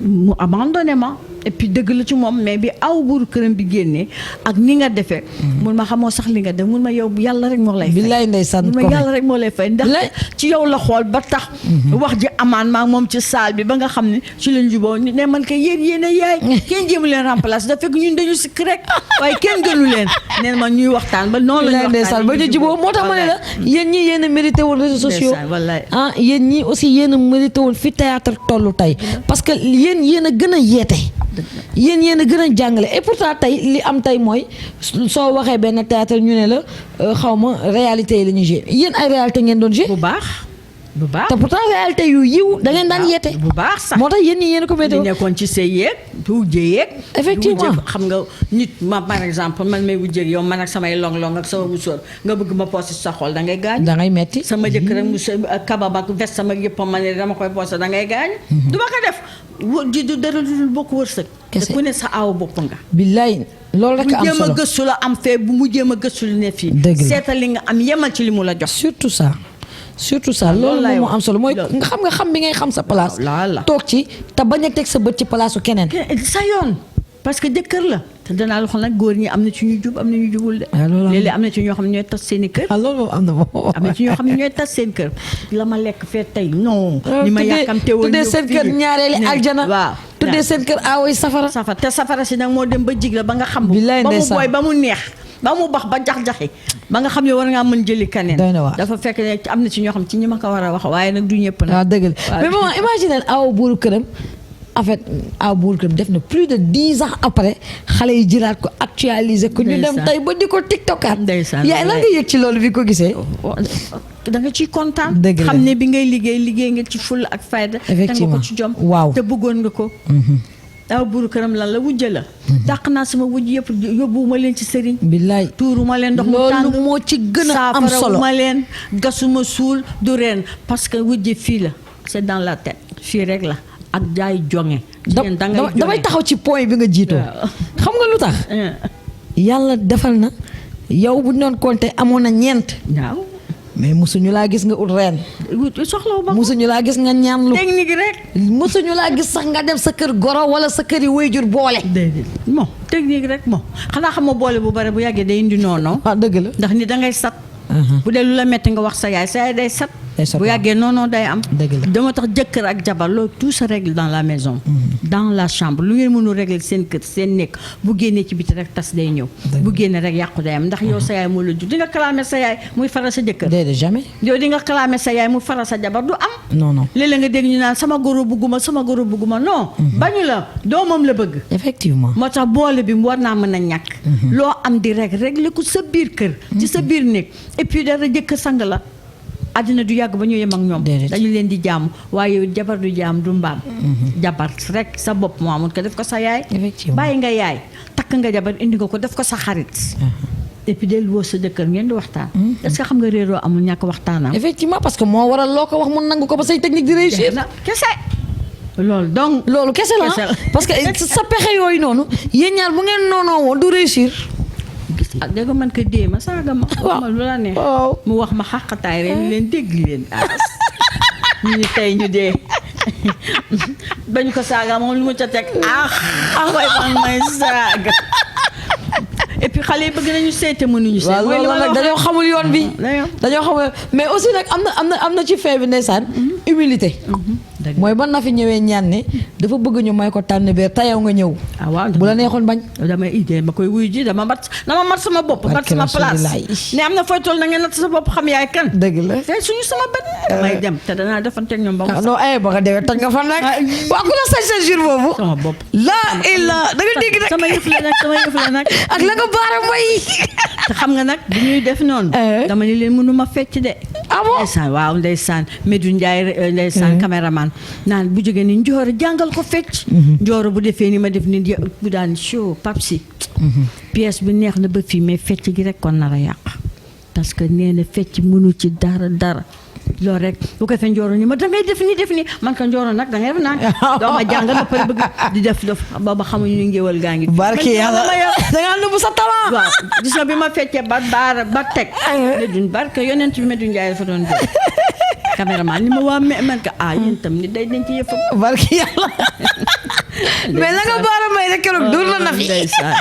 mu abandonné ma et puis dëgg la ci moom mais bi aw buuru këram bi génnee ak ni nga defee. mun ma xamoo sax li nga def mun ma yow yàlla rek moo lay fay. billaay ndeysaan mun ma yàlla rek moo lay fay ndax ci yow la xool ba tax. wax ji amaan maa moom ci saal bi ba nga xam ne ci lañ juboo ne man kay yéen a yaay. kenn jéemu leen remplacer dafa fekk ñun dañu sikk rek waaye kenn gënu leen nee na ma ñuy waxtaan ba noonu la ñuy waxtaan ba ñu juboo moo tax ma ne la yéen ñii yéen a mérité woon réseaux sociaux. yéen ñii aussi yéen a mérité woon fi théâtre tollu tey parce que yéen a gën a yeete. yéen a gën a jàngale et pourtant tey li am tey mooy soo waxee benn théâtre ñu ne la xaw ma réalité yi la ñuy joué yéen ay réalité ngeen doon joué. bu baax bu baax te pourtant réalité yu yiw da ngeen daan yeete. bu baax sax moo tax yéen ñi yéen ko météo. di nekkoon ci sëy yeeg wujje yeeg. Effectivement. xam nga nit ma par exemple man may wujjeeg yow man ak samay long-long ak sama musóor nga bëgg ma poosé sa xol da ngay gaañ. da ngay metti. sama jëkkër ak musóor ak kabam ak veste sama yëpp ma ne dama koy poosé da ngay gaañ. du ma ko def di du dara dul bokk wërsëg. Kese. te ku ne sa aaw bopp nga. billaay loolu rek bu am jéem a solo gëstu la am fee bu mu jéem a gëstu lu ne fii. Dëgg la. seetal li nga am yemal ci li mu la jox. surtout ça. surtout ça loolu laay moom moo wax. am solo mooy Loolu. nga xam bi ngay xam sa place. Lala. toog ci te bañ a teg sa bët ci palaasu keneen. sa yoon parce que jëkkër la te danaa la xool nag góor ñi am na ci ñu jub am na ñu jubul de. Ah, loolu am na. léeg-léeg am na ci ñoo xam ne ñooy tas seen i kër. ah loolu moom am na moom. am na ci ñoo xam ne ñooy tas seen kër la ma lekk fee tey non. ni ma yàkkamte woon tuddee ñëw seen fii. kër ñaareeli Ne, aljana. waaw tuddee seen kër aawoy safara. safara te safara si nag moo dem ba jig la ba nga xam. Billaay ba mu ndeysaan. booy ba mu neex. ba mu bax ba jax-jaxi ba nga xam ne war ngaa mën jëli kaneen. Doy na waar. dafa fekk ne am na ci ñoo xam ci ñi ma ko war a wax waaye nag du ñëpp nag. waaw dëgg la waaw. mais maman imagine aaw buuru këram en fait aaw buuru këram def na plus de 10 ans après xale yi jëlaat ko actualiser ko. ñu dem Ndeysaan. tey ba di ko tiktokaat. Ndeysaan. yaay lan nga yëg ci loolu bi ko gisee. da nga ciy kontaan. Dëgg la. xam ne bi ngay liggéey nga ci fulla ak fayda. Effectivement. te nga ko ci jom. Waaw. te bëggoon nga ko. daaw buuru këram lan la wujj la. dàq naa sama wujj yëpp yóbbuwuma leen ci sëriñ. billaay tuuruma leen ndox mu tàng loolu moo ci gën a am solo. saafarawuma leen gasuma suul du reen parce que wujje fii la c'est dans la tête fii rek la ak jaay jonge. jigéen da ngay jonge damay taxaw ci point bi nga jiitoo. Waaw. xam nga lu tax. yàlla defal na yow bu ñu doon compter amoon na ñeent. waaw mais mosuñu laa gis nga ut reen. soxlawu ma ko. mosuñu laa gis nga ñaan lu. technique rek. mosuñu laa gis sax nga dem sa kër goro wala sa kër yi wayjur boole. déedéet bon technique rek bon xanaa xam nga boole bu bare bu yàggee day indi noonu. ah dëgg la. ndax ni da ngay sat. bu dee lu la metti nga wax sa yaay day sat. Day sat, bu waaw. yàggee noonu day am. Dëgg la. dama tax jëkkër ak jabar loolu tout se règle dans la maison. dans la chambre lu ngeen mënul régler seen kër seen nekk bu génnee ci biti rek tas day ñëw. Dëgg bu génnee rek yàqu day am ndax yow sa yaay moo la jur di nga clamé sa yaay muy faral sa jëkkër. déedéet jamais. yow di nga clamé sa yaay muy faral sa jabar du am. non non. léeg-léeg nga dégg ñu naan sama goro bugguma non. bañu la doomam la bëgg. effectivement. moo tax boole bi war naa mën a ñàkk. loo am di régler ko sa biir kër. ci sa biir néeg et puis dara jëkk sang la. àddina du yàgg ba ñu yem ak ñoom. Déedéet. dañu leen di jaamu waaye jabar du jaam du mbaam. jabar rek sa bopp moo amul ko def ko sa yaay. Effectivement. bàyyi nga yaay takk nga jabar indi nga ko def ko sa xarit. et puis del woo sa jëkkër ngeen di waxtaan. est-ce que xam nga réeroo amul ñàkk waxtaanam. effectivement parce que moo waral loo ko wax mun nangu ko ba say technique di réussir. na kese. loolu donc. loolu kese la Kese la. parce que sa pexe yooyu noonu yéen ñaar bu ngeen noonoo woon du réussir. gis ah dégg nga man ko dee ma saaga ma. wax ma lu la neex. waaw. mu wax ma xàqataay rek ñu leen dégg leen aas ñu ni tey ñu dee bañ ko saaga moom lu mu ca teg koy man may saaga et puis xale yi bëgg nañu seete mënuñu seet. waaw mooy li loolu ma la nag wax dañoo xamul yoon bi. dañoo xamul mais aussi nag am na ci fee bi ndeysaan humilité. dëgg mooy ba na fi ñëwee ñaan ne dafa bëgg ñu may ko tànn beer tayaw nga ñëw. ah waaw bu la neexoon bañ. damay idée ma koy wuyu ji dama mat sama bopp. mat Barke sama place Rasulilaay. ne am na fooy toll na ngeen natt sa bopp xam yaay kan. dëgg la. te suñu sama bët. damay dem te danaa defanteeg ñoom ba mu ah non ba nga demee toj nga fan nag. waa ku la sañ sa jour boobu. sama bopp. laa illa da nga dégg nag. sama yëf la nag. ak la nga baara may. te xam nga nag bu ñuy def noonu. dama ni leen mënuma fecc de. ah bon ndeysaan waaw ndeysaan Medou Ndiaye ndeysaan caméraman naan bu jógee ni Njooro jàngal ko fecc. Njooro bu defee ni ma def ni bu daan show Papsi. pièce bi neex na ba fii mais fecc gi rek kon nar a yàq parce que nee na fecc mënu ci dara. loolu rek bu ko defee Njooro ni ma dangay def ni man ka Njooro nag dangay def naa doo ma jàngal ba pare bëgg di def ba xamuñu ni ngéwal gaa ngi. barke yàlla da ngaa nëbb sa talent. waaw gis nga bi ma feccee ba teg. Medou barke yonent bi Medou Ndiaye dafa doon def caméraman ni ma waa man ka yéen tam ni day denc yëf. barke yàlla. mais la nga baara may rek keroog dóor la na fi. ndeysaan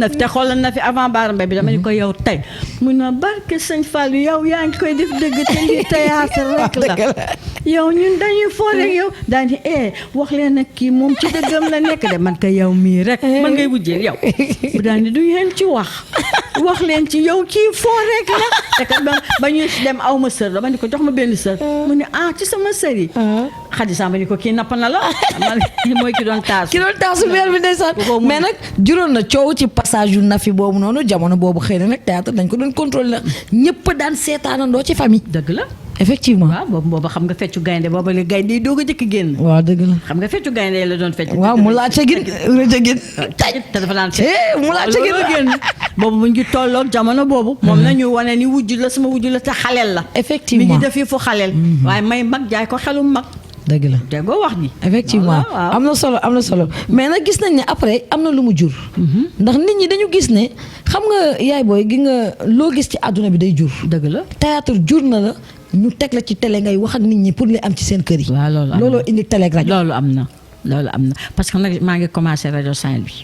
na fi te xoolal na fi avant baara mbay bi dama ni ko yow tey mun ma barke sëñ Fallou yow yaa ngi koy def dëgg te lii théâtre rek la yow ñun dañuy foo rek yow daal di wax leen nag kii moom ci dëggam la nekk de man ko yow mii rek man ngay wujjeel yow bu daal di du ngeen ci wax leen ci yow kii foo rek la te kat ba ñuy dem aw ma sër dama ni ko jox ma benn sër mu ne ci sama sër yi xadi sama ni ko kii napp na la mooy ki doon taasu weer bi ndeysaan mais nag juróon na coow ci passage yu Nafi boobu noonu jamono boobu xëy na nag théâtre dañ ko doon contrôler la ñëpp daan seetaanandoo ci famille. dëgg la effectivement. waaw boobu xam nga feccu gaynde booba la gaynde yi doog a jëkk génn. waaw dëgg la. xam nga feccu gaynde la doon fecc. waaw mu laa cagin rëcëgin. te dafa daan mu laa cagin loolu génn boobu mu ngi tolloog jamono boobu. moom la ñu wane ni wujj la sama wujj la te xaleel la. effectivement mi ngi def fu xaleel. waaye may mag jaay ko xelum mag. dëgg la déggoo wax ji. effectivement am na solo mais nag gis nañ ne après am na lu mu jur. ndax nit ñi dañu gis ne xam nga yaay booy gi nga loo gis ci àdduna bi day jur. dëgg la théâtre jur na la ñu teg la ci télé ngay wax ak nit ñi pour li am ci seen kër yi. waaw looloo indi télé ak rajo. loolu am na parce que nag maa ngi commencé rajo Saint-Louis.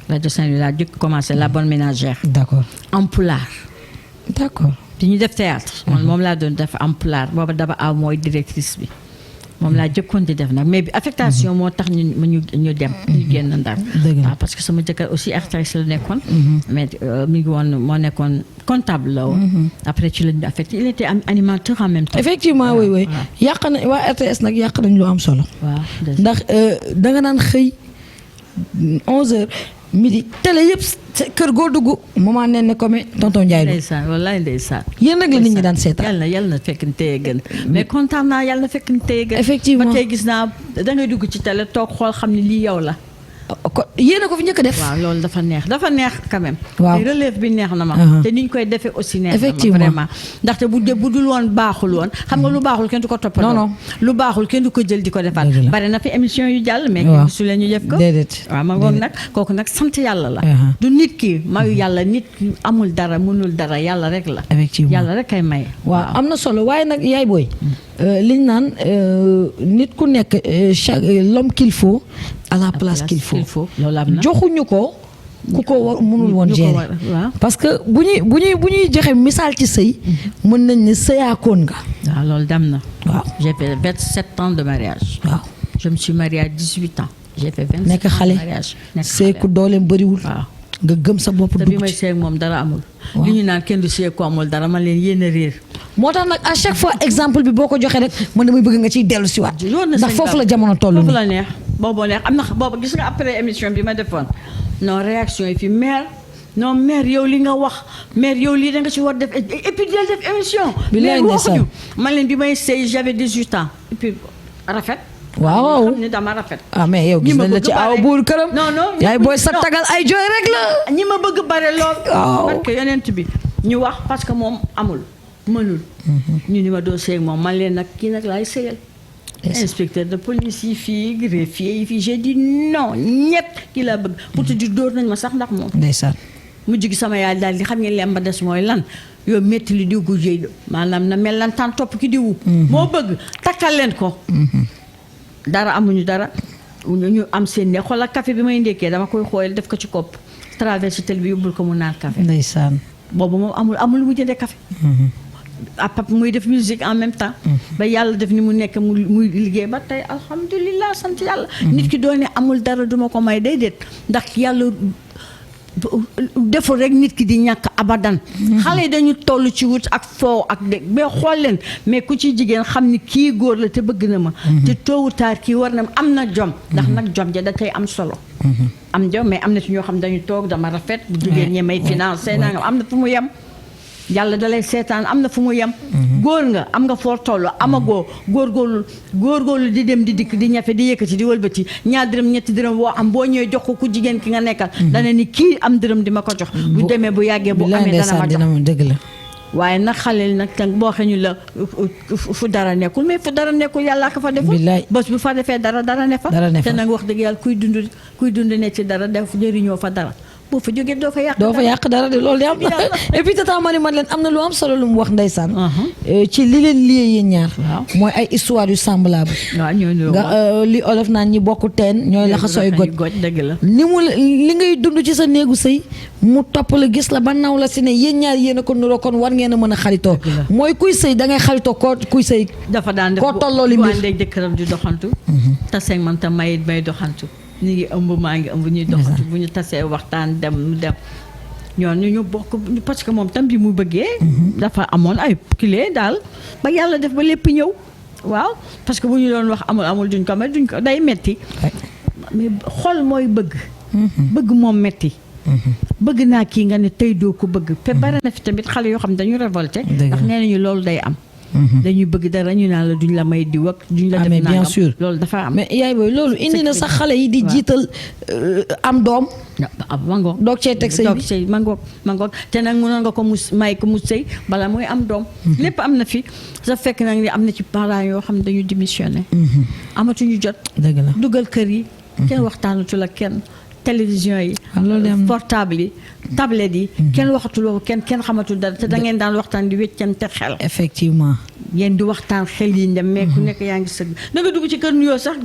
rajo Saint-Louis laa jëkk commencé la bonne ménagère. d'accord en pulaar. d'accord bi ñu def théâtre moom laa doon def en pulaar booba daba aw mooy directrice bi. moom laa jëkkoon di def nag mais bi affectation moo tax ñu dem. ñu génn Ndar. waaw parce que sama jëkkër aussi artiste la nekkoon. mais mi ngi woon moo nekkoon comptable la woon. après ci lañu affecté il était animateur en même temps. effectivement oui yàq na waa RTS nag yàq nañ lu am solo. waaw ndax danga naan xëy 11h midi télé yëpp kër goo dugg maman nee na comme tonton Ndiaye la. ndeysaan wallaay ndeysaan. yéen nag la nit ñi daan seetaan. yàlla na fekk teye gën. mais kontaan naa yàlla na fekk teye gën. effectivement ba tey gis naa dangay dugg ci télé toog xool xam ne lii yow la. yéen a ko fi njëkk a def. waaw loolu dafa neex quand même. waaw te relève bi neex na ma. te ni ñu koy defee aussi neex na ma effectivement vraiment. ndaxte bu dul woon baaxul woon xam nga lu baaxul kenn du ko toppatoo. non lu baaxul kenn du ko jël di ko defal. bari na fi émission yu jàll. mais waaw gisu leen ñu def ko. déedéet waaw ma ngoog nag kooku nag sant yàlla la. du nit ki mayu yàlla nit amul dara mënul dara yàlla rek la. effectivement yàlla rek kay may. waaw am na solo waaye nag yaay booy. liñ naan nit ku nekk l'homme qu'il faut à la place qu'il faut. loolu am na joxuñu ko ku ko war mënul woon gérer. parce que bu ñuy joxe misaal ci sëy mën nañ ne sëyaakoon nga. waaw loolu dem na. waaw j'ai fait 27 ans de mariage. waaw je me suis mariée à 18 ans. j'ai fait 27 nekk ans xale de mariage. sëy ku dooleem bëriwul. waaw nga gëm sa bopp te bi dugg may ci. sëy moom dara amul. li ñu naan kenn du sëy ko amul dara man leen yéen a réer. moo tax nag à chaque fois exemple bi boo ko joxee rek man damay bëgg nga ciy dellu si waat. ndax foofu la jamono toll nii foofu la neex boobu neex am na boobu gis nga après émission bi ma defoon non réaction yi fi mère yow li nga wax mère yow lii da nga ci war def et puis di def émission. bi lay mais waxuñu man leen bi may sëy j'avais 18 ans et puis rafet. waaw xam ne dama rafet. mais yow gis nañ la ci aw buur këram. non yaay booy sa tagal ay jooy rek la. ñi ma bëgg bare lool. waaw parce que yonent bi ñu wax parce que moom amul mënul. ñu ni ma doo sëy moom man leen nag kii nag laay sëyal. inspecteur de police yi fii greffier yi fii j'ai dit non ñett kii laa bëgg pour te dire dóor nañ ma sax ndax moom. ndeysaan. mujj gi sama yaay daal di xam ngeen lem ba des mooy lan yow métti li diw gu jéy maanaam na mel lan tan topp ki diwu. moo bëgg takkal leen ko. dara amuñu dara ñu am seen ne xoolal café bi may ndékkee dama koy xooyal def ko ci kopp traversé tel bi yóbbul ko mu naan café. ndeysaan. boobu moom amul lu mu jëndee café. apap muy def musique en même temps. ba yàlla def ni mu nekk muy liggéey ba tey alhamdulilah sant yàlla. nit ki doone amul dara duma ko may déedéet ndax yàlla deful rek nit ki di ñàkk abadan. xale yi dañu toll ci wut ak foow ak dégg mais xool leen mais ku ci jigéen xam ni kii góor la te bëgg na ma. te tôt ou tard kii war na am na jom. ndax nag jom ja da tey am solo. am jom mais am na ci ñoo xam dañu toog dama rafet. bu jigéen ñi may financé naa nga am na fu mu yem. yàlla dalay seetaan am na fu mu yem. góor nga am nga foo toll amagoo góorgóorlu di dem di dikk di ñafe di yëkkati di wëlbati ñaar dërëm ñetti dërëm boo am boo ñëwee jox ko ku jigéen ki nga nekkal. dana ni kii am dërëm di ma ko jox. bu demee bu yàggee bu amee dana ma jox dëgg la. waaye nag xale nag tàng boo xee ñu la fu dara nekkul mais fu dara nekkul yàlla ko fa deful. bés bu fa defee dara ne fa. te nag wax dëgg yàlla kuy dund ne ci dara def jëriñoo fa dara. boo fa jógee doo fa yàq dara de loolu de am et puis tata Marie Madeleine am na lu am solo lu mu wax ndeysaan. ci li leen lié yéen ñaar. mooy ay histoire yu semblable. waaw ñooñu nga li olof naan ñi bokk teen ñooy laxa sooy goj. dëgg la. li ngay dund ci sa néegu sëy mu topp la gis la ba naw la si ne yéen ñaar yéen a ko nuroo kon war ngeen a mën a xaritoo. mooy kuy sëy da ngay xaritoo kuy sëy. dafa daan def koo tolloo li mbir bu àndee jëkkëram di doxantu. taseeg man tam may doxantu. ñu ngi ëmb maa ngi ëmb ñuy doxantu bu ñu tasee waxtaan dem ñooñu ñu bokk parce que moom tam bi mu bëggee. dafa amoon ay kile daal ba yàlla def ba lépp ñëw. waaw parce que bu ñu doon wax amul duñ ko day metti mais xol mooy bëgg. bëgg moom metti bëgg naa kii nga ne tey doo ko bëgg. te bari na fi tamit xale yoo xam dañu révolté. ndax nee nañu loolu day am. dañuy bëgg dara ñu naan la duñ la may diw ak duñ la def mais bien nangam sûr loolu dafa am. mais yaay booy loolu indi na sax xale yi di jiital am doom. mangoog doog cee teg sëy bi sëy mangoog te nag mënoon nga ko mu may ko mu sëy bala muy am doom. lépp am na fi sa fekk nag ni am na ci parents yoo xam ne dañu démissionné. amatuñu jot. dëgg la dugal kër yi. kenn waxtaanatul ak kenn. télévision yi. portable yi tablette yi. kenn waxatuloo kenn xamatul dara te da ngeen daan waxtaan di weccante xel. effectivement. yéen di waxtaan xel yi dem mais ku nekk yaa ngi sëgg da nga dugg ci kër nuyoo sax.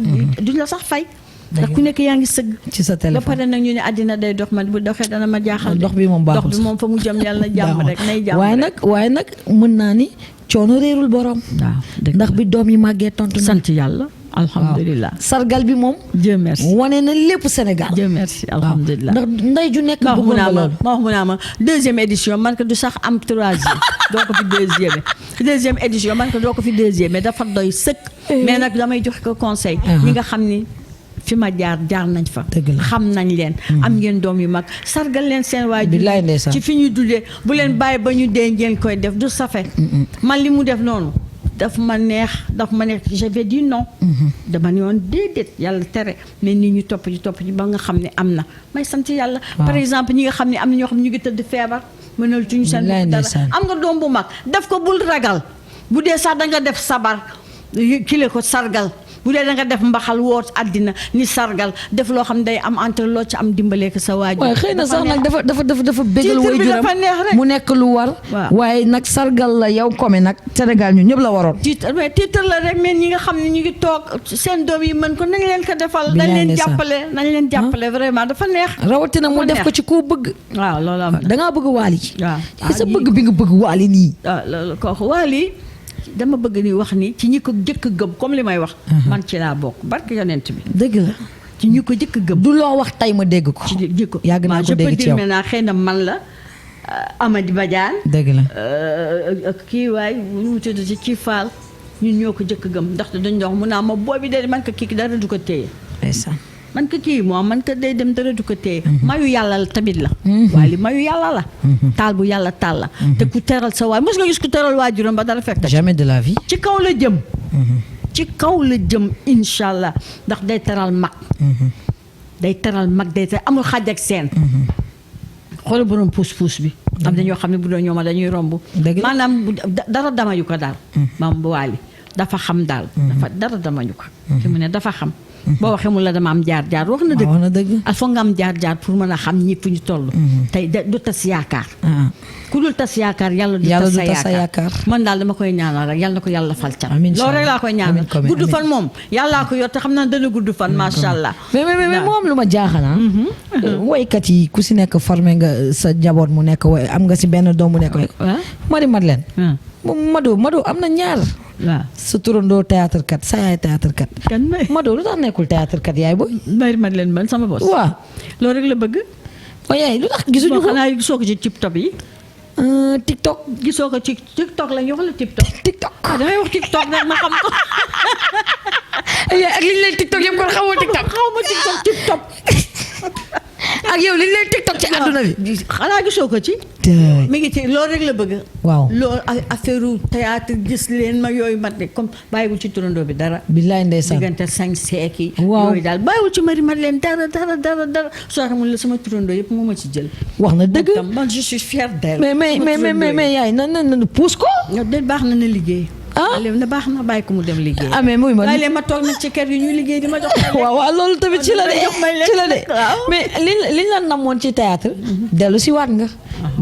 duñ la sax fay. ndax ku nekk yaa ngi sëgg. ci sa téléphone ba pare nag ñu ne àddina day dox man bu doxee dana ma jaaxal. dox bi moom baaxul dox bi moom fa mu jëm yàlla na jàmm rek nay jàmm rek. waaye nag mën naa ni coono réerul borom. waaw ndax bi doom yi màggee tontu na. sant yàlla. alhamdulilah sargal bi moom. Dieu merci wane na lépp Sénégal. Dieu merci alhamdulilah. ndax ndey ju nekk bëggoon na loolu. ma wax mu naa ma deuxième édition man ko du sax am troisième doo ko fi deuxième édition man ko doo ko fi deuxième mais dafa doy sëkk. mais nag damay joxe ko conseil. ñi nga xam ni fi ma jaar nañ fa. xam nañ leen. am ngeen doom yu mag sargal leen seen waajur ci fi ñuy dundee bu leen bàyyi ba ñu dee ngeen koy def du safe man li mu def noonu. daf ma neex j'avais dit non. dama ne woon déedéet yàlla tere mais nit ñu topp ci ba nga xam ne am na may sant yàlla. par exemple ñi nga xam ne am na ñoo xam ne ñu ngi tëdd feebar. mënal tuñu seen bopp dara am nga doom bu mag def ko bul ragal bu dee sax da nga def sabar kile ko sargal. bu dee da nga def mbaxal woot àddina ni sargal def loo xam day am entre loo ci am dimbalee ko sa waajur. waaye xëy na sax nag dafa bégal waajuram mu nekk lu war. waaye nag sargal la yow comme nag Sénégal ñu ñëpp la waroon. titre la rek mais ñi nga xam ne ñu ngi toog seen doom yi mën ko nañ leen ko defal. nañ leen jàppale vraiment dafa neex. rawatina mu def ko ci koo bëgg. waaw loolu am da ngaa bëgg waali. waaw sa bëgg bi nga bëgg waali nii. waaw loolu kooku waali dama bëgg ni wax ni ci ñi ko jëkk gëm comme li may wax. man ci laa bokk barke yonent bi. dëgg la ci ñi ko jëkk gëm. du loo wax tey ma dégg ko. ci jikko yàgg naa ko dégg ci yow je peux dire maintenant xëy na man la Amady Badiane. dëgg la kii waay nu mu tudd ci Fall ñun ñoo ko jëkk gëm ndaxte dañ dox mu naa ma boobi de man ko kii dara du ko téye. ndeysaan. man ko kii moom man ko day dem dara du ko téye. mayu yàlla la tamit la. waaye li mayu yàlla la. taal bu yàlla taal la. te ku teral sa waay mos nga gis ku teral waajuram ba dara fekk. jamais de la vie. ci kaw la jëm. ci kaw la jëm incha allah ndax day teral mag. day teral mag day teral amul xàjj ak seen. xoolal borom puus bi. am na ñoo xam ne bu doon ñooma dañuy romb. maanaam dara dama yu ko daal. maam bu waali dafa xam daal. dafa dara dama yu ko. fi mu ne dafa xam. boo waxee mu la dama am jaar-jaar wax na dëgg. al foog nga am jaar-jaar pour mën a xam ñi fu ñu toll. tey du tas yaakaar. ku dul tas yaakaar yàlla du tas sa yaakaar. man daal dama koy ñaanal rek yàlla na ko yàlla fal cat. loolu rek laa koy ñaanal gudd fan moom yàllaa ko yor te xam naa dana gudd fan macha allah. mais moom lu ma jaaxal woykat yi ku si nekk formé nga sa njaboot mu nekk woy am nga si benn doom mu nekk woy. Marie Madeleine. Mado am na ñaar. waaw sa turandoo théâtre kat sa yaay théâtre kat. kan may Mado lu tax nekkul théâtre kat yaay booy. Marie Madeleine man sama boss. waaw loolu rek la bëgg. waaye yaay lu tax gisuñu ko xanaa gisoo ko ci TikTok yi. TikTok. gisoo ko ci TikTok la ñu wax la TikTok. TikTok dangay wax TikTok rek ma xam ko. yaay ak liñ leen TikTok yëpp kon xamoo TikTok. xaw ma TikTok. ak yow liñ leen TikTok ci àdduna bi. xanaa gisoo ko ci. mi ngi ci loolu rek la bëgg. waaw loolu affaire théâtre gis leen ma yooyu mat ne comme bàyyiwul ci turandoo bi dara. billaay ndeysaan diggante 5 seeki. waaw yooyu daal bàyyiwul ci Marie Madeleine dara. soo xamul la sama turandoo yëpp moo ma ci jël. wax na dëgg man je suis fière d'elle. mais yaay na puus ko. baax na liggéey. na baax na bàyyi ko mu dem liggéey. mais muy ma waaye ma toog nag ci kër yi ñuy liggéey di ma jox. waaw loolu tamit ci la de mais liñ la namoon ci théâtre dellu si waat nga.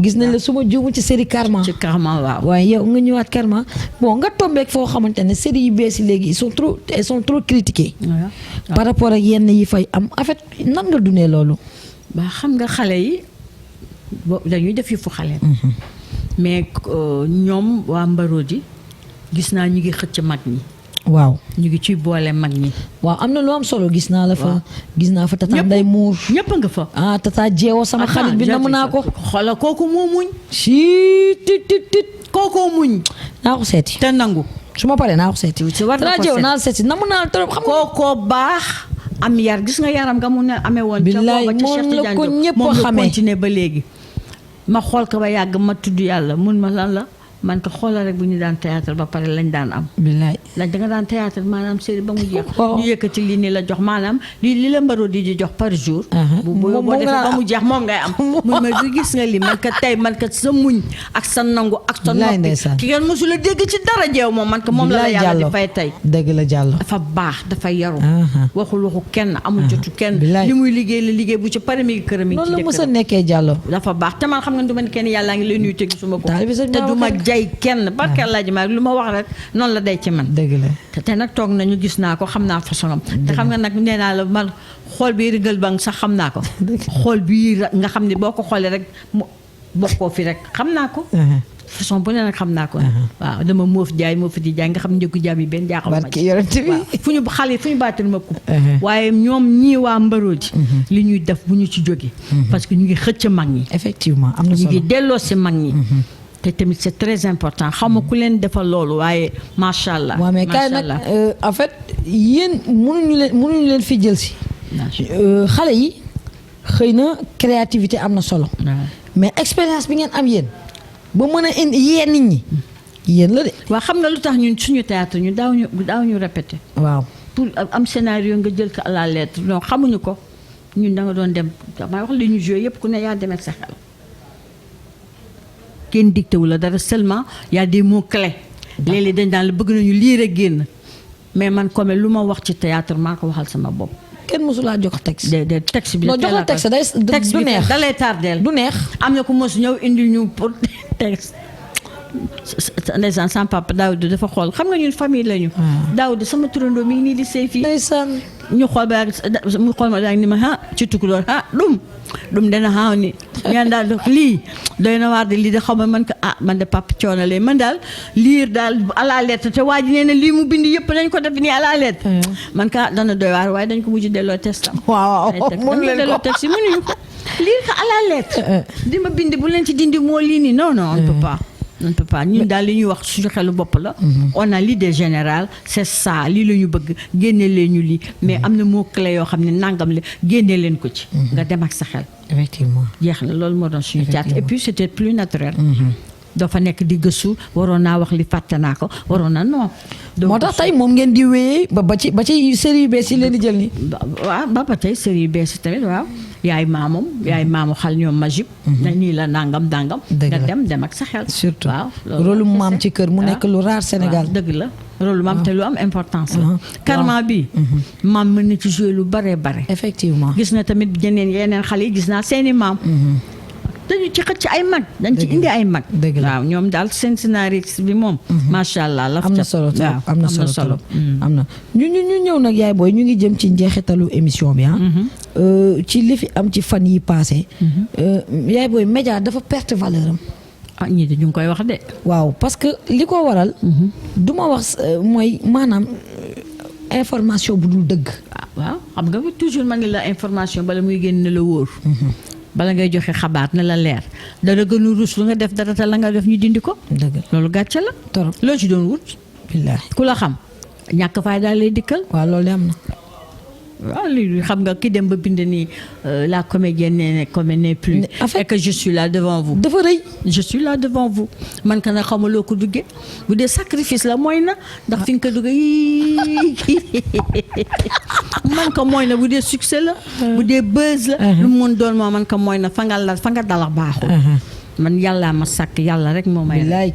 gis nañ la suma juumu ci série Karma. ci Karma waaw. waaye yow nga ñëwaat Karma bon nga tombeek foo xamante ne série yu bees yi léegi ils sont trop critiqués. par rapport ak yenn yi fay am en fait nan nga dundee loolu. ba xam nga xale yi dañuy def yëfu xale. mais ñoom waa Mbarodi gis naa ñu ngi xëcc mag ñi. waaw ñu ngi ciy boole mag ñi. waaw am na lu am solo gis naa la fa. gis naa fa tata Ndeye Mour. ñëpp nga fa. tata Jeewo sama xarit bi namm naa ko. xoolal kooku moo muñ. si tit kookoo muñ. naa ko seeti. te nangu. su ma paree naa ko seeti. tata Jeewo naa seeti namm naa trop xam nga. kookoo baax. am yar gis nga yaram nga mun a amee woon. billaay moom la ko ñëpp a xamee continuer ba léegi. ma xool ko ba yàgg ma tudd yàlla mun ma lan la man ko xoolal rek bu ñu daan théâtre ba pare lañ daan am. billaay lañ da nga daan théâtre maanaam série ba mu jeex. waaw ñu yëkkati lii nii la jox maanaam li la mbaro di jox par jour. bu moom boo defee ba mu jeex moom ngay am. mun ma du gis nga li man ka tey man ka sa muñ ak sa nangu ak sa noppi. ki ngeen mosula dégg ci dara jeew moom man ko moom la yàlla di fay tey. dëgg la Diallo. dafa baax dafa yaru. waxul waxu kenn amul jotu kenn. li muy liggéey la liggéey bu ci pare mi ngi këram mi ngi ci noonu la mos a nekkee Diallo. dafa baax te man xam nga du ma ne kenn yàllaa ngi lay nuyu te gisuma ko. te du ma jay kenn barke Alaaji Maalik lu ma wax rek noonu la day ci man. dëgg la te nag toog nañu gis naa ko xam naa façon am. te xam nga nag nee naa la man xool bii rëgal ba sax xam naa ko. xool bii nga xam ne boo ko xoolee rek mu bokkoo fi rek xam naa ko. façon bu ne nag xam naa ko. waaw dama moof jaay di jaay nga xam njëkku jaam yi benn jaaxal ma ci. waaw fu ñu xale fu ñu baatal ma ko. waaye ñoom ñii waa mbaroo ji. li ñuy def bu ñu ci jógee. parce que ñu ngi xëcc mag ñi. effectivement am na solo ñu ngi delloo si mag ñi. te tamit c'est très important xaw ma ku leen defal loolu waaye macha allah. waaw mais kay nag en fait yéen mënuñu leen fi jël si. xale yi xëy na créativité am na solo. mais expérience bi ngeen am yéen ba mën a indi yee nit ñi yéen la de. waaw xam nga lu tax ñun suñu théâtre ñu daaw ñu répété. waaw pour am scénario nga jël ko à la lettre non xamuñu ko ñun da nga doon dem maa wax li ñu joué yëpp ku ne yaa demee sa xel. kenn dicté wu la dara seulement y a des mots clés. léeg-léeg dañ daan la bëgg nañu lire ak génn mais man comme lu ma wax ci théâtre maa ko waxal sama bopp. kenn mosulaa jox texte. de texte bi. non jox la texte day du neex da lay tardeel. du neex am na ku mos ñëw indi ñu pour texte. ndeysaan sama papa Daoud dafa xool xam nga ñun famille lañu. Daoud sama turandoo mi ngi nii di sëy fii. ndeysaan ñu xool ba mu xool ma daal ni ma ci tukulóor ɗum dana hawni ñaan daal lii doy na waar de lii de xaw ma man ko man de papa coono lee man daal liir daal à la lettre te waa ji nee na lii mu bind yëpp nañ ko def nii à la lettre man ka dana doy waar waaye dañ ko mujj delloo testam waaw mënu leen delloo test yi mënuñu ko liir ko à la lettre di ma bind bu leen ci dindi moo lii nii non on ne peut pas ñun daal li ñuy wax suñu xelu bopp la. on a l'idée générale c'est ça lii la ñu bëgg génne leen ñu lii mais am na mot clé yoo xam ne nangam la génne leen ko ci. nga dem ak sa xel. effectivement jeex na loolu moo doon suñu théâtre et puis c'était plus naturel. doo fa nekk di gëstu waroon naa wax li fàtte naa ko waroon na non. moo tax tey moom ngeen di wéyee ba ci série yu bees yi leen di jël nii. waaw ba tey série yu bees yi tamit waaw. yaay maamu xal ñoom magib na nii la nangam dangam. nga dem ak sa xel. surtout waaw rôle maam ci kër mu nekk lu rare Sénégal. dëgg la rôle maam te lu am importance la. karma bi maam mën na ci jouer lu bare bare. effectivement gis na tamit yeneen xale yi gis naa seeni maam. dañu ci xëcc ay mag dañ ci indi ay mag. waaw ñoom daal seen scénariste bi moom. macha allah am na solo am na solo am na ñu ñëw nag yaay booy ñu ngi jëm ci njeexitalu émission bi ci li fi am ci fan yi passé yaay booy média dafa perte valeur am. ñii de ñu ngi koy wax de. waaw parce que li ko waral. du ma wax mooy maanaam information bu dul dëgg. waaw xam nga toujours man la information bala muy génn la wóor. bala ngay joxe xabaar na la leer dara gënu rus lu nga def dara te la nga def ñu dindi ko. dëgg loolu gàcce la. torop loo ci doon wut. billaahi ku la xam ñàkk fay daal lay dikkal. waaw loolu de am na. waaw lii xam nga ki dem ba bind nii la comédienne n'est plus. en fait et que je suis là devant vous. dafa rëy. je suis là devant vous man ka na xaw ma loo ko duggee bu dee sacrifice la mooy na ndax fi nga ko duggee man ko mooy na bu dee succès la. bu dee buzz la. lu mu mën doon moo man ko mooy na fa nga dalax baaxul. man yàllaa ma sàkk yàlla rek moo may. bilaay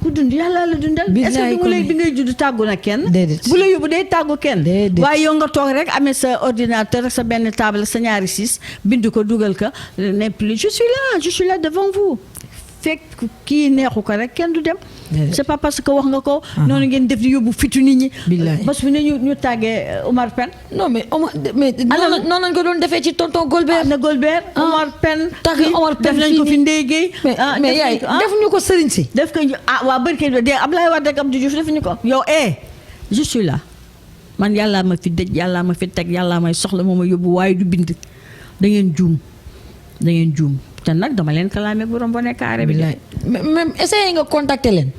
ku dund yàlla la dundal. est-ce que bi ngay judd tàggu na kenn. déedéet bu la yóbbu day tàggu kenn. déedéet waaye yow nga toog rek amee sa ordinateur sa benn table sa ñaari siis bind ko dugal ko ne plus je suis là devant vous. fekk kii neexu ko rek kenn du dem. c'est pas parce que wax nga ko. noonu ngeen def di yóbbu fitu nit ñi. billaay bés bu ne ñu tàggee Omar Pène. non mais noonu lañ ko doon defee ci tonton Golbert. na Golbert Omar Pène. tàgg Omar Pène def nañ ko fi Ndeye Gueye. mais yaay defuñu ko sëriñ si. def ko waa barke de Abdoulaye Wade ak Abdou Diouf defuñu ko yow je suis là man yàllaa ma fi dëj yàllaa ma fi teg yàllaa may soxla moo ma yóbbu waaye du bind da ngeen juum. te nag dama leen kalaamee borom boo nekk carré bi. même essayé nga contacter leen.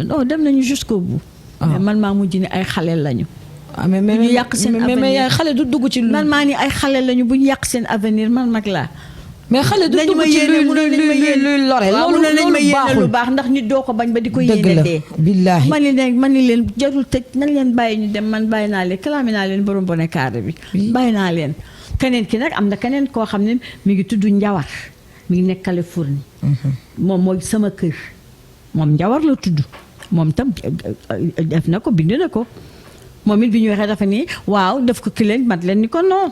non dem nañu jusqu'au bout. mais man maa mujj ni ay xale lañu. mais bu ñu yàq seen avenir mais xale du dugg ci. man maa ni ay xale lañu bu ñu yàq seen avenir man mag laa mais xale du nañ dugg ma ci yéene mu ne nañ ma yéene luy lore waaw mu ne nañ ma loolu yéene lu baaxul baax ndax nit doo ko bañ ba di ko dëgg yéene la dee billaahi man ni leen jarul tëj nañ leen bàyyi ñu dem man bàyyi naa leen kalaame naa leen borom bone carré bi bàyyi naa leen keneen ki nag am na keneen koo xam ne mi ngi tudd Njawar mi ngi nekk Californie moom mooy sama kër moom Njawar la tudd moom tam def na ko bind na ko moom it bi ñu waxee dafa nii waaw def ko ki leen mat leen ni ko non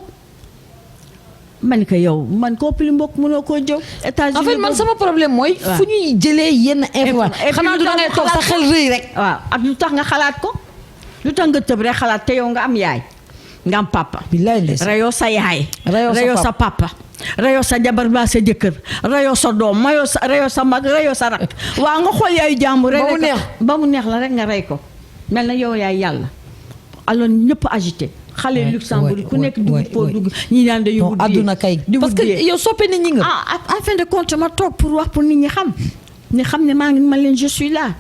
man ko yow man koo pili mbokk mënoo koo jëw États-Unis en fait man sama problème mooy fu ñuy jëlee yenn information xanaa du da ngay toog sa xel rëy rek waaw ak lu tax nga xalaat ko lu tax nga tëb rek xalaat te yow nga am yaay nga am papa billaay ndeysaan rayoo sa yaay rayoo sa papa rayoo sa jabar ba sa jëkkër rayoo sa doom rayoo sa mag rayoo sa rak waaw nga xool yaayu jàmbur rek ba mu neex la rek nga rey ko mel na yow yaay yàlla alors ñëpp agité xale Luxembourg ku nekk dugg foo dugg ñi naan dañu wut àdduna kay parce que yow soppe nit ñi nga en fin de compte ma toog pour wax pour nit ñi xam ne maa ngi man leen je suis là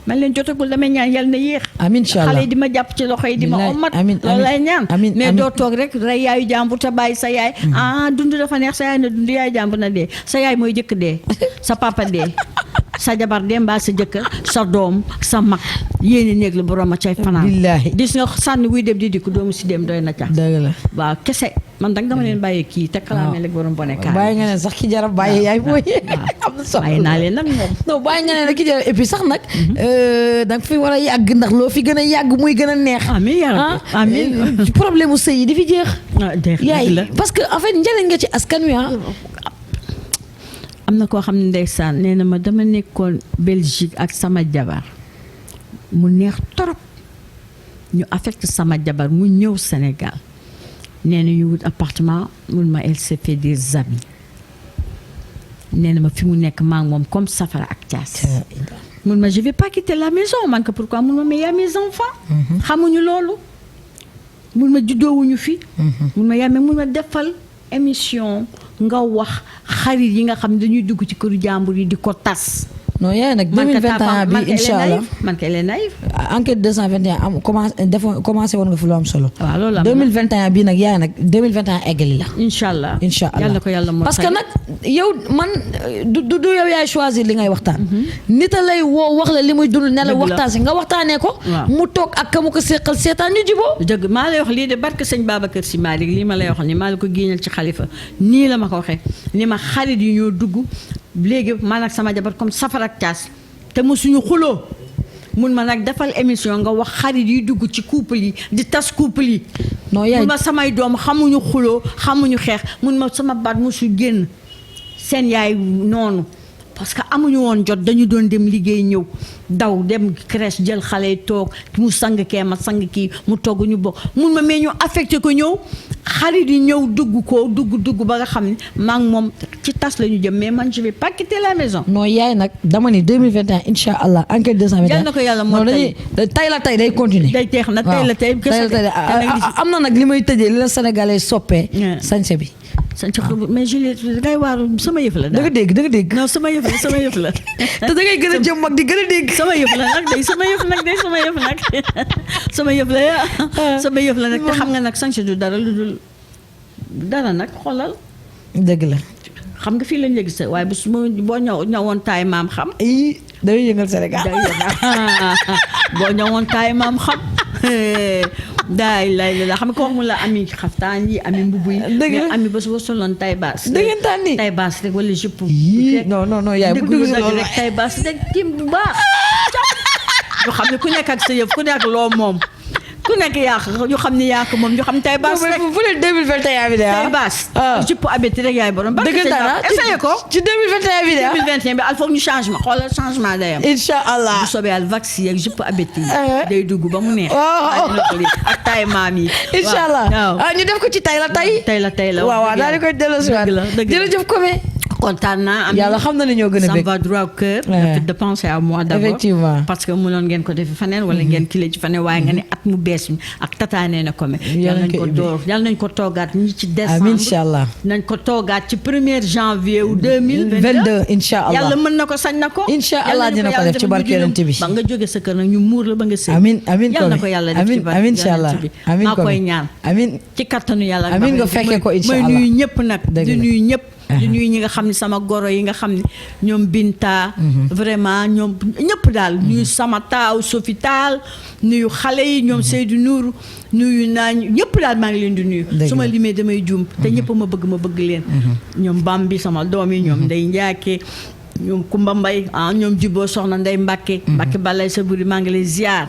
man leen jotagul damay ñaan yàlla na yéex amiin incha allah xale yi di ma jàpp ci loxo yi di ma omat loolu lay ñaan mais doo toog rek rey yaayu jàmbur te bàyyi sa yaay dund dafa neex sa yaay na dund yaayu jàmbur na dee sa yaay mooy jëkk dee sa papa dee sa jabar dee mbaa sa jëkkër sa doom sa mag yéeni néeg la borom a cay fanaan billaahi gis nga sànni wuy dem di dikk doomu si dem doy na ca dëgg la waaw kese man danga dama leen bàyyee kii te kalaamee rek borom bone kaar bàyyi nga ne sax ki jarab bàyyi yaay mooy am na solo bàyyi naa leen nag moom non bàyyi nga ne nag ki jarab et puis sax nag danga fi war a yàgg ndax loo fi gën a yàgg muy gën a neex amiin problème mu sëy yi di fi jeex yaay parce que en fait njëriñ nga ci askan wi am na koo xam ne ndeysaan nee na ma dama nekkoon Belgique ak sama jabar mu neex torop ñu affecté sama jabar mu ñëw Sénégal nee na ñu wut appartement mun ma elle s'est fait des amis nee na ma fi mu nekk maa ngi moom comme safara ak caas mun ma je vais pas quitter la maison man ko pourquoi mun ma mais y a mes enfants xamuñu loolu mun ma juddoowuñu fi mun ma yaa mais mun ma defal émission nga wax xarit yi nga xam ne dañuy dugg ci këru jàmbur yi di ko tas. non yaay nag 2021 bi incha allah man kay leen naïf enquête 221 am commencé woon nga fi lu am solo. waaw loolu am 2021 bii nag yaay nag 2021 eggali la. incha allah yàlla ko yàlla moo parce que nag yow man du yow yaay choisir li ngay waxtaan. nit a lay woo wax la li muy dund ne la waxtaan si nga waxtaanee ko. mu toog ak ka mu ko seqal seetaan ñu juboo. dëgg maa lay wax lii de barke sëñ Babacar Sy Malick lii ma lay wax ni maa la ko génneel ci xalifa nii la ma ko waxee ni ma xarit yi ñoo dugg. léegi man ak sama jabar comme safara ak caas te mu suñu xuloo mun ma nag defal émission nga wax xarit yi dugg ci couple yi di tas couple yi. non yaay mun ma samay doom xamuñu xuloo xamuñu xeex mun ma sama baat mosu génn seen yaay noonu parce que amuñu woon jot dañu doon dem liggéey ñëw daw dem crèche jël xale yi toog mu sang kee ma sang kii mu togg ñu bokk mun ma mais ñu affecté ko ñëw xarit yi ñëw dugg ba nga xam ne maa ngi moom ci tas la ñu jëm mais man je vais pas quitter la maison. non yaay nag dama ni 2021 incha allah enquête 221. yal na ko yàlla moo tey la tey day continuer. day teex na tey la tey. am na nag li may tëjee li la Sénégalais soppee. sañse bi. mais Juliette dangay waaru sama yëf la. da nga dégg. non sama yëf la. te da ngay gën a jëm mag di gën a dégg. sama yëf la nag sama yëf la nag te xam nga nag sañse du dara lu dul dara nag xoolal. dëgg la. xam nga fii lañ la gis waaye bis boo ñëwoon taay maam xam. day yëngal Sénégal. boo ñëwoon taay maam xam. daay lay la xam nga ko wax mu la ami xaftaan yi ami mbubu yi. dëgg la ami bés boo soloon tay baas. dëggantaan ni tay baas rek wala jupe. non yaay bu dugg si loolu rek tay baas rek tim bu baax. ñu xam ne ku nekk ak sa yëf ku nekk loo moom. ku nekk yàq ñu xam ne yàq moom ñu xam tay baas rek. bu dee 2021 bi de tay baas. jupe abeti rek yaay borom. dëggantaan essayé ko. ci 2021 bi de 2021 bi al foog ñu changement xoolal changement day am. incha allah bu soobee al vax yi ak jupe abeti day dugg ba mu neex. ak tay maam yi. incha allah ñu def ko ci tay la tay. tay la waaw daal di koy delloosiwaat. jërëjëf Kome. kontaan naa am yàlla xam na ne ñoo gën a bëgg. ça va droit au cœur. de penser à moi d'abord. effectivement parce que mënoon ngeen ko defi faneen wala ngeen kile ci faneen waaye nga ne at mu bees mi ak tataanee na Kome. yàlla nañ ko door yàlla nañ ko toogaat ñi ci décembre. amiin incha allah nañ ko toogaat ci 1er janvier wu 2022. incha allah yàlla mën na ko sañ na ko. incha allah dina ko def ci barke yonent bi. ba nga jóge sa kër nag ñu muur la ba nga sëy. amiin amiin yàlla na ko yàlla def ci barke yonent bi. maa koy ñaan. amiin ci kattanu yàlla. amiin nga fekkee ko incha allah may nuyu ñëpp nag di nuyu ñëpp di nuyu ñi nga xam ne sama goro yi nga xam ne ñoom Binta vraiment ñoom ñëpp daal nuyu sama taaw Sophie Tall nuyu xale yi ñoom Seydou Nour nuyu naa ñëpp daal maa ngi leen di nuyu su ma limee damay juum te ñëpp ma bëgg leen ñoom Bambi sama doom yi ñoom Ndey Njaake ñoom Kumba Mbay ñoom Jiboo soxna Ndey Mbàkke balay sa buri maa ngi lay ziar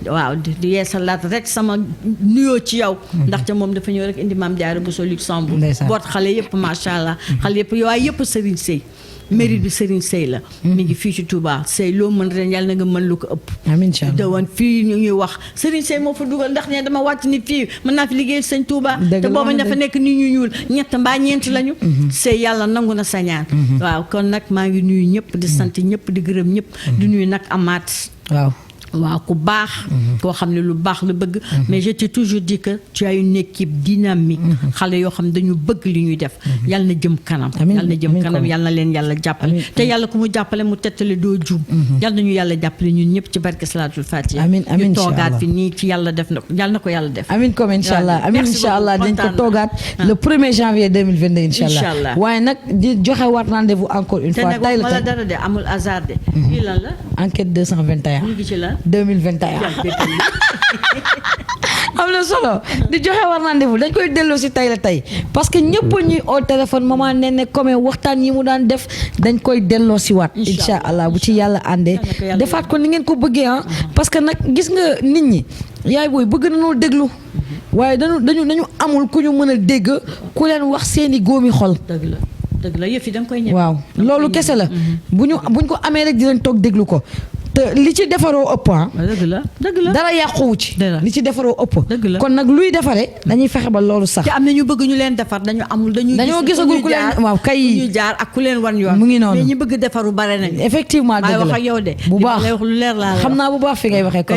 waaw di yeesalaat rek sama nuyoo ci yow ndaxte moom dafa ñëw rek indi Maam Jaara Bousso Luxembourg boot xale yëpp macha allah xale yëpp waaye yëpp Serigne Sey mérite bi Serigne Sey la mi ngi fii ci Touba Sey loo mën ren yàlla na nga mën lu ko ëpp amiin incha allah dawoon fii ñu ñuy wax Serigne Sey moo fa dugal ndax ne dama wàcc ni fii mën naa fi liggéey Sëñ Touba te booba ña fa nekk ni ñu ñuul ñett mbaa ñeent lañu Sey yàlla nangu na sa ñaan waaw kon nag maa ngi nuyu ñëpp di sant ñëpp di gërëm ñëpp di nuyu nag Amath waaw ku baax koo xam ne lu baax la bëgg mais je t'ai toujours dit que tu as une équipe dynamique xale yoo xam ne dañu bëgg li ñuy def yàlla na jëm kanam yàlla na jëm kanam yàlla na leen yàlla jàppale te yàlla ku mu jàppale mu tettale doo juum yàlla nañu yàlla jàppale ñun ñëpp ci barke salaatul fatiha ñu toogaat fi nii ci yàlla def na yàlla na ko yàlla def amiin comme incha allah amiin incha allah dañ ko toogaat le 1er janvier 2022 incha allah waaye nag di joxe waat rendez-vous encore une fois tey la tey dara de amul hasard de lii lan la enquête 221 ñu ngi ci la 2021 am na solo di joxe war rendez-vous dañ koy delloo si tey la tey parce que ñëpp ñuy au téléphone maman Néné comme waxtaan yi mu daan def dañ koy delloo si waat incha allah bu ci yàlla àndee defaat ko ni ngeen ko bëggee parce que nag gis nga nit ñi yaay booy bëgg nañoo déglu waaye dañu amul ku ñu mën a dégg ku leen wax seeni góomi xol dëgg la yëf yi da nga koy ñëw waaw loolu kese la buñ ko amee rek dinañ toog déglu ko te li ci defaroo ëpp dëgg la dara yàquwu ci li ci defaroo ëpp dëgg la kon nag luy defare dañuy fexe ba loolu sax te am na ñu bëgg ñu leen defar dañoo gisagul ku leen waaw kay ñu jaar ak ku leen wan yoon mu ngi noonu mais ñi bëgg defaru bare nañ effectivement dëgg la wax ak yow de bu baax lay wax lu leer laa xam naa bu baax fi ngay waxee ko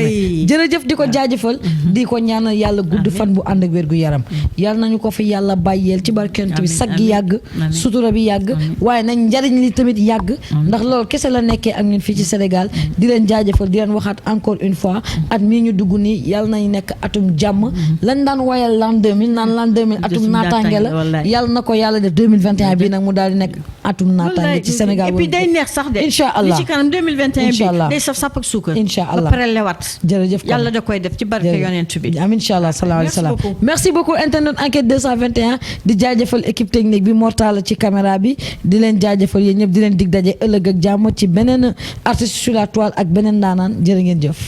jërëjëf di ko jaajëfal di ko ñaanal yàlla gudd fan bu ànd ak wér gu yaram yàlla nañu ko fi yàlla bàyyeel ci barkent bi sag gi yàgg sutura bi yàgg waaye nañ njariñ li tamit yàgg ndax loolu kese la nekkee ak ñun fii ci Sénégal di leen jaajëfal di leen waxaat encore une fois at mii ñu dugg nii yàlla nañ nekk atum jàmm lañ daan wayal l'an 2000 naan l'an 2000 atum naataange la yàlla na ko yàlla def 2021 bii nag mu daal di nekk atum naataange ci Sénégal et puis day neex sax de incha allah li ci kanam 2021 bi day saf sàpp ak suukar incha allah ba pare lewat jërëjëf yàlla da koy def ci barke yonent bi amiin incha allah salaahu alayhi wa salaam merci beaucoup internet enquête 221 di jaajëfal équipe technique bi Mortala ci caméra bi di leen jaajëfal yéen ñëpp di leen dig daje ëllëg ak jàmm ci beneen artiste sur la toile ak beneen daanaan jërë ngeen jëf